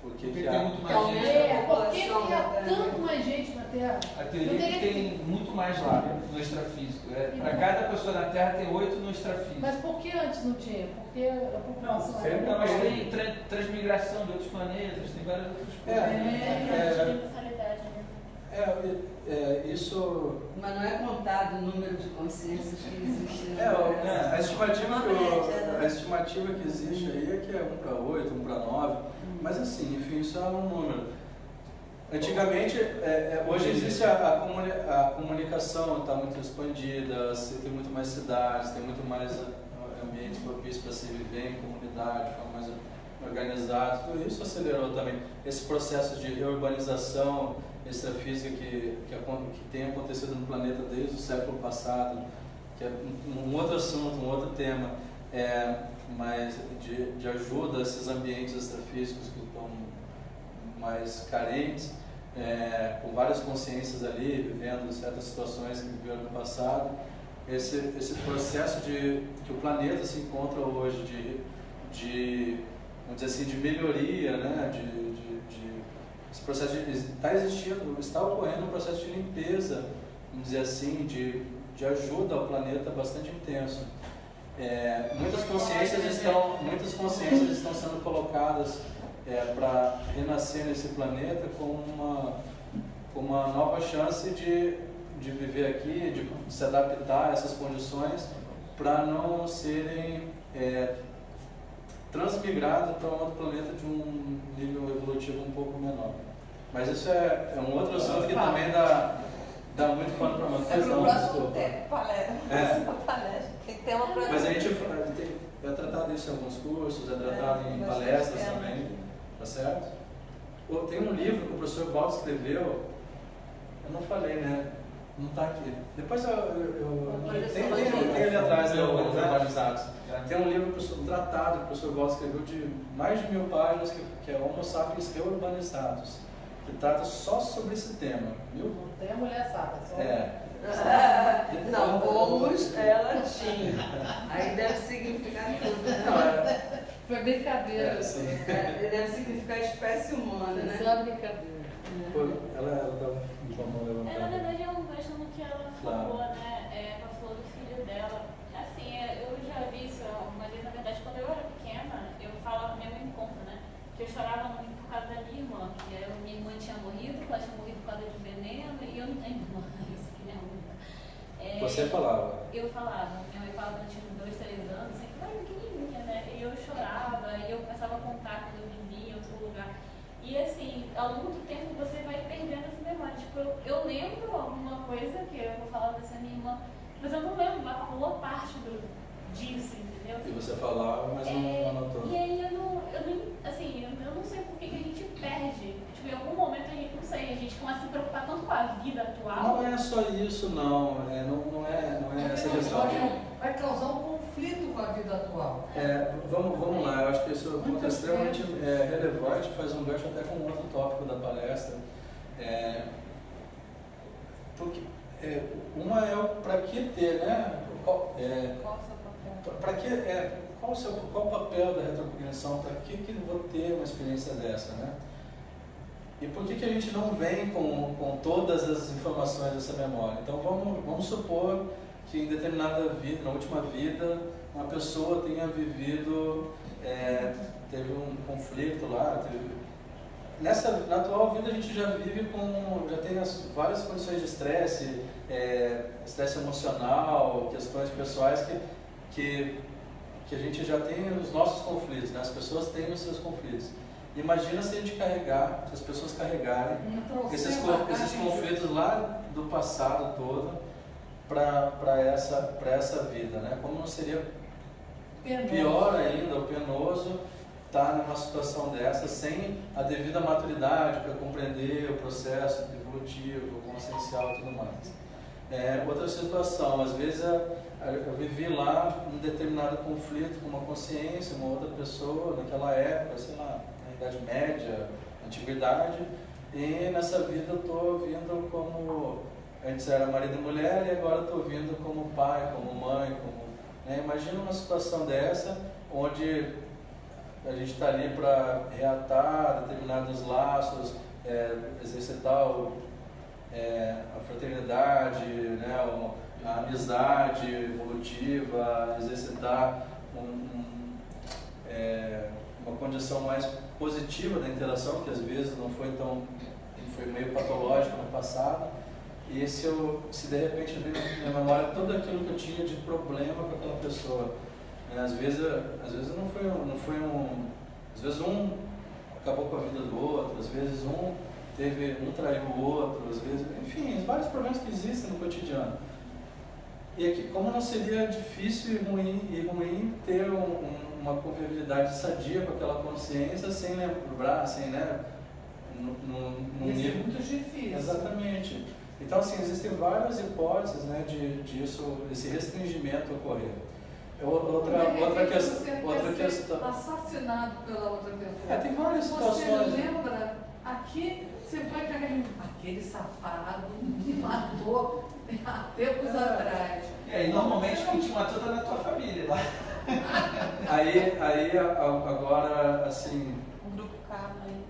Porque Porque há... tem muito mais gente. Por que há tanto mais gente na Terra? A teoria é que tem muito mais lá no extrafísico. Para cada pessoa na Terra tem 8 no extrafísico. Mas por que antes não tinha? Porque a população sempre Não, mas tem transmigração de outros planetas, tem várias outras coisas. Universalidade, né? Isso... Mas não é contado o número de consciências que existem. A estimativa que existe aí é que é 1 para 8, 1 para 9, mas assim, enfim, isso é um número. Antigamente, hoje existe a comunicação, está muito expandida, tem muito mais cidades, tem muito mais ambientes propícios para se viver em comunidade, de forma mais organizada, tudo isso acelerou também. Esse processo de reurbanização extrafísica que tem acontecido no planeta desde o século passado, que é um outro assunto, um outro tema, mas de ajuda a esses ambientes extrafísicos que estão mais carentes, com várias consciências ali, vivendo certas situações que viveram no passado. Esse processo que o planeta se encontra hoje vamos dizer assim, de melhoria, né? Esse processo está ocorrendo um processo de limpeza, vamos dizer assim, de ajuda ao planeta bastante intenso. Muitas consciências estão sendo colocadas para renascer nesse planeta com uma nova chance de viver aqui, de se adaptar a essas condições para não serem transmigrados para um outro planeta de um nível evolutivo um pouco menor. Mas isso é um outro assunto que também dá muito pano para manga. É pro próximo tempo, palestra. Tem tema para... Mas a gente é tratado isso em alguns cursos, é tratado em palestras também, tá certo? Tem um livro que o professor Valdo escreveu, eu não falei, né? Não está aqui. Depois tem ali atrás, os urbanizados. Tem um livro, um tratado que o professor Valdo escreveu de mais de 1000 páginas, que é Homo sapiens reurbanizados, que trata só sobre esse tema, viu? Não tem a mulher sábia, só. Não, homos ela tinha. Aí deve significar tudo, né? Foi brincadeira. Deve significar espécie humana, né? Só brincadeira. Ela estava com a mão levantada. Na verdade, eu vejo no que ela falou, Claro. né? Ela falou do filho dela. Assim, Você falava? Eu falava. Minha mãe falava quando eu tinha 2, 3 anos, sempre era pequenininha, né? E eu chorava, e eu começava a contar quando eu vivia em outro lugar. E assim, ao longo do tempo você vai perdendo essa memória. Tipo, eu lembro alguma coisa que eu vou falar dessa minha irmã, mas eu não lembro uma boa parte disso, entendeu? E você falava, mas não anotou. E aí eu não sei por que a gente perde. Tipo, em algum momento a gente começa a se preocupar tanto com a vida atual. Não é só isso, não. Não é essa questão. Vai causar um conflito com a vida atual. Vamos lá, eu acho que isso é um ponto extremamente relevante, faz um gancho até com um outro tópico da palestra. Porque uma é o para que ter, né? Qual o seu papel? Para que qual o papel da retrocognição? Para que eu vou ter uma experiência dessa, né? E por que a gente não vem com todas as informações dessa memória? Então vamos supor que em determinada vida, na última vida, uma pessoa tenha vivido, teve um conflito lá, na atual vida a gente já vive já tem várias condições de estresse, estresse emocional, questões pessoais que a gente já tem os nossos conflitos, né? As pessoas têm os seus conflitos. Imagina se as pessoas carregarem esses conflitos lá do passado todo para essa vida, né? Como não seria pior ainda, ou penoso, estar numa situação dessa sem a devida maturidade para compreender o processo evolutivo, consciencial e tudo mais. Outra situação, às vezes eu vivi lá um determinado conflito com uma consciência, uma outra pessoa, naquela época, sei lá, na Idade Média, Antiguidade, e nessa vida eu estou vindo como, antes era marido e mulher, e agora estou vindo como pai, como mãe, né? Imagina uma situação dessa, onde a gente está ali para reatar determinados laços, exercitar a fraternidade, né? A amizade evolutiva, exercitar uma condição mais positiva da interação, que às vezes foi meio patológica no passado. E se de repente vem na minha memória tudo aquilo que eu tinha de problema com aquela pessoa, né? Às vezes não foi às vezes um acabou com a vida do outro, às vezes um traiu o outro, às vezes, enfim, vários problemas que existem no cotidiano. E aqui, como não seria difícil e ruim ter uma convivialidade sadia com aquela consciência sem lembrar, sem, né, no Isso nível... é muito difícil. Exatamente. Então, assim, existem várias hipóteses, né, desse restringimento ocorrer. Outra questão... Assassinado pela outra pessoa. Tem várias situações. Você lembra, aqui você vai pegar aquele safado me matou há tempos atrás. E aí, normalmente quem te matou tá na tua família lá. Aí agora, assim... Um grupo karma aí.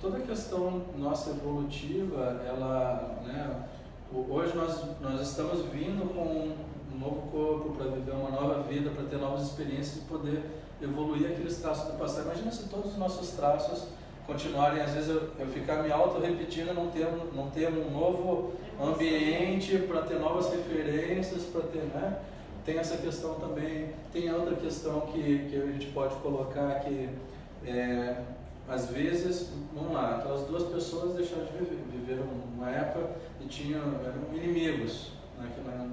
Toda a questão nossa evolutiva, ela, né, hoje nós estamos vindo com um novo corpo para viver uma nova vida, para ter novas experiências e poder evoluir aqueles traços do passado. Imagina se todos os nossos traços continuarem, às vezes eu ficar me auto-repetindo, não ter um novo ambiente para ter novas referências, para ter, né? Tem essa questão também, tem outra questão que a gente pode colocar que às vezes, vamos lá, aquelas duas pessoas deixaram de viver uma época e eram inimigos, né, naquela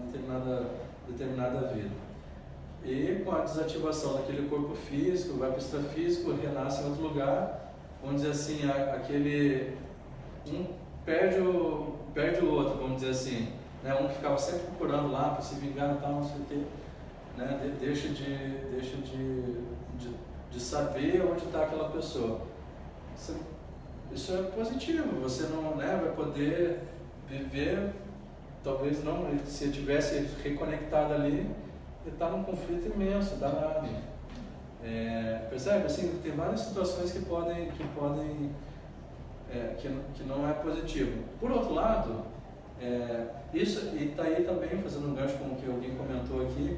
determinada vida. E com a desativação daquele corpo físico, vai para o extrafísico, renasce em outro lugar, vamos dizer assim, um perde o outro, vamos dizer assim, né, um ficava sempre procurando lá para se vingar e tal, não sei o quê, né, deixa de saber onde está aquela pessoa. Isso é positivo, você não, né, vai poder viver, talvez não, se eu tivesse reconectado ali, está num conflito imenso, danado. Percebe? Assim, tem várias situações que não é positivo. Por outro lado, isso, e está aí também, fazendo um gancho com o que alguém comentou aqui,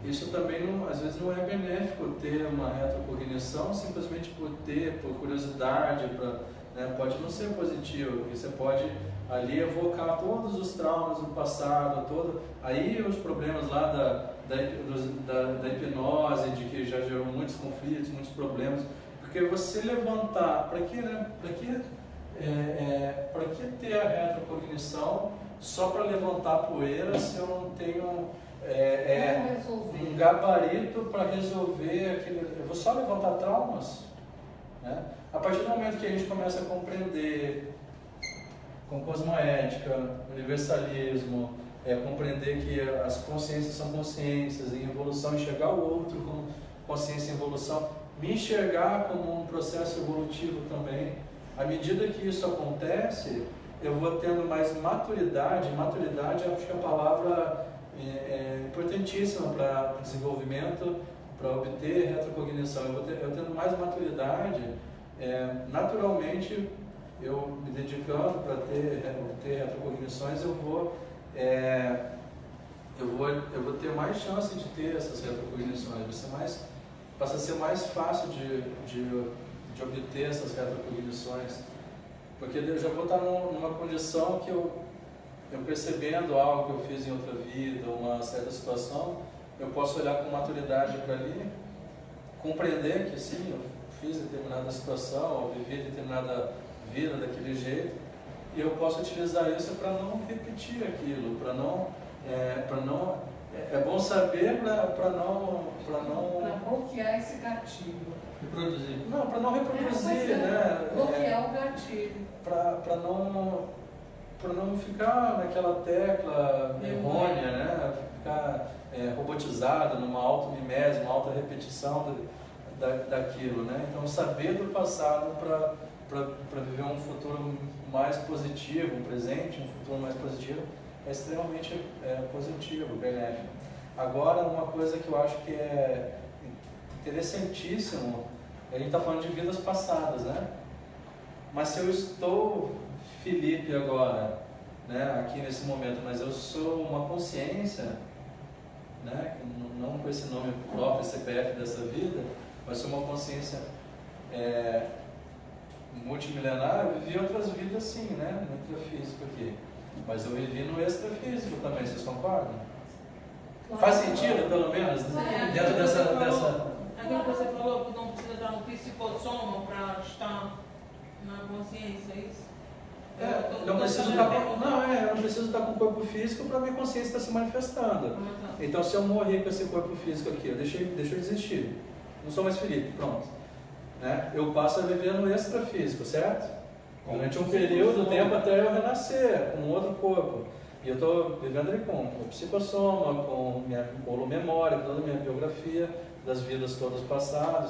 isso também às vezes não é benéfico ter uma retrocognição simplesmente por curiosidade, né, pode não ser positivo, porque você pode ali evocar todos os traumas do passado, aí os problemas lá da hipnose, de que já gerou muitos conflitos, muitos problemas, porque você levantar, para que, né? Para que ter a retrocognição só para levantar poeira se eu não tenho um gabarito para resolver aquilo? Eu vou só levantar traumas, né? A partir do momento que a gente começa a compreender com cosmoética, universalismo, compreender que as consciências são consciências em evolução, enxergar o outro como consciência em evolução, me enxergar como um processo evolutivo também. À medida que isso acontece, eu vou tendo mais maturidade. Maturidade, acho que a palavra é importantíssima para o desenvolvimento, para obter retrocognição. Eu tendo mais maturidade, naturalmente, eu me dedicando para ter retrocognições, eu vou ter mais chance de ter essas retrocognições. Passa a ser mais fácil de obter essas retrocognições, porque eu já vou estar numa condição que eu percebendo algo que eu fiz em outra vida, uma certa situação, eu posso olhar com maturidade para ali, compreender que sim, eu fiz determinada situação, eu vivi determinada vida daquele jeito, e eu posso utilizar isso para não repetir aquilo, para não é bom saber para não bloquear esse gatilho. Reproduzir. Não, para não reproduzir, né? Bloquear o gatilho. Para não ficar naquela tecla errônea, né? Ficar robotizado numa auto-mimese, uma auto-repetição daquilo, né? Então, saber do passado para viver um futuro mais positivo, um presente, um futuro mais positivo, é extremamente positivo, benéfico. Agora, uma coisa que eu acho que é interessantíssimo, a gente está falando de vidas passadas, né? Mas se eu estou Felipe agora, né, aqui nesse momento, mas eu sou uma consciência, né, não com esse nome próprio, CPF dessa vida, mas sou uma consciência multimilenar, eu vivi outras vidas sim, né, no intrafísico aqui. Mas eu vivi no extrafísico também, vocês concordam? Claro. Faz sentido, pelo menos, dentro dessa... Aquilo que você falou, que não precisa estar no psicossoma para estar na consciência, é isso? eu não preciso estar com o corpo físico para a minha consciência estar se manifestando. Então, se eu morrer com esse corpo físico aqui, eu deixo de existir. Não sou mais Felipe, pronto. Né? Eu passo a viver no extrafísico, certo? Durante um período de tempo até eu renascer com um outro corpo. E eu estou vivendo ali com o psicossoma, com minha memória, toda a minha biografia das vidas todas passadas.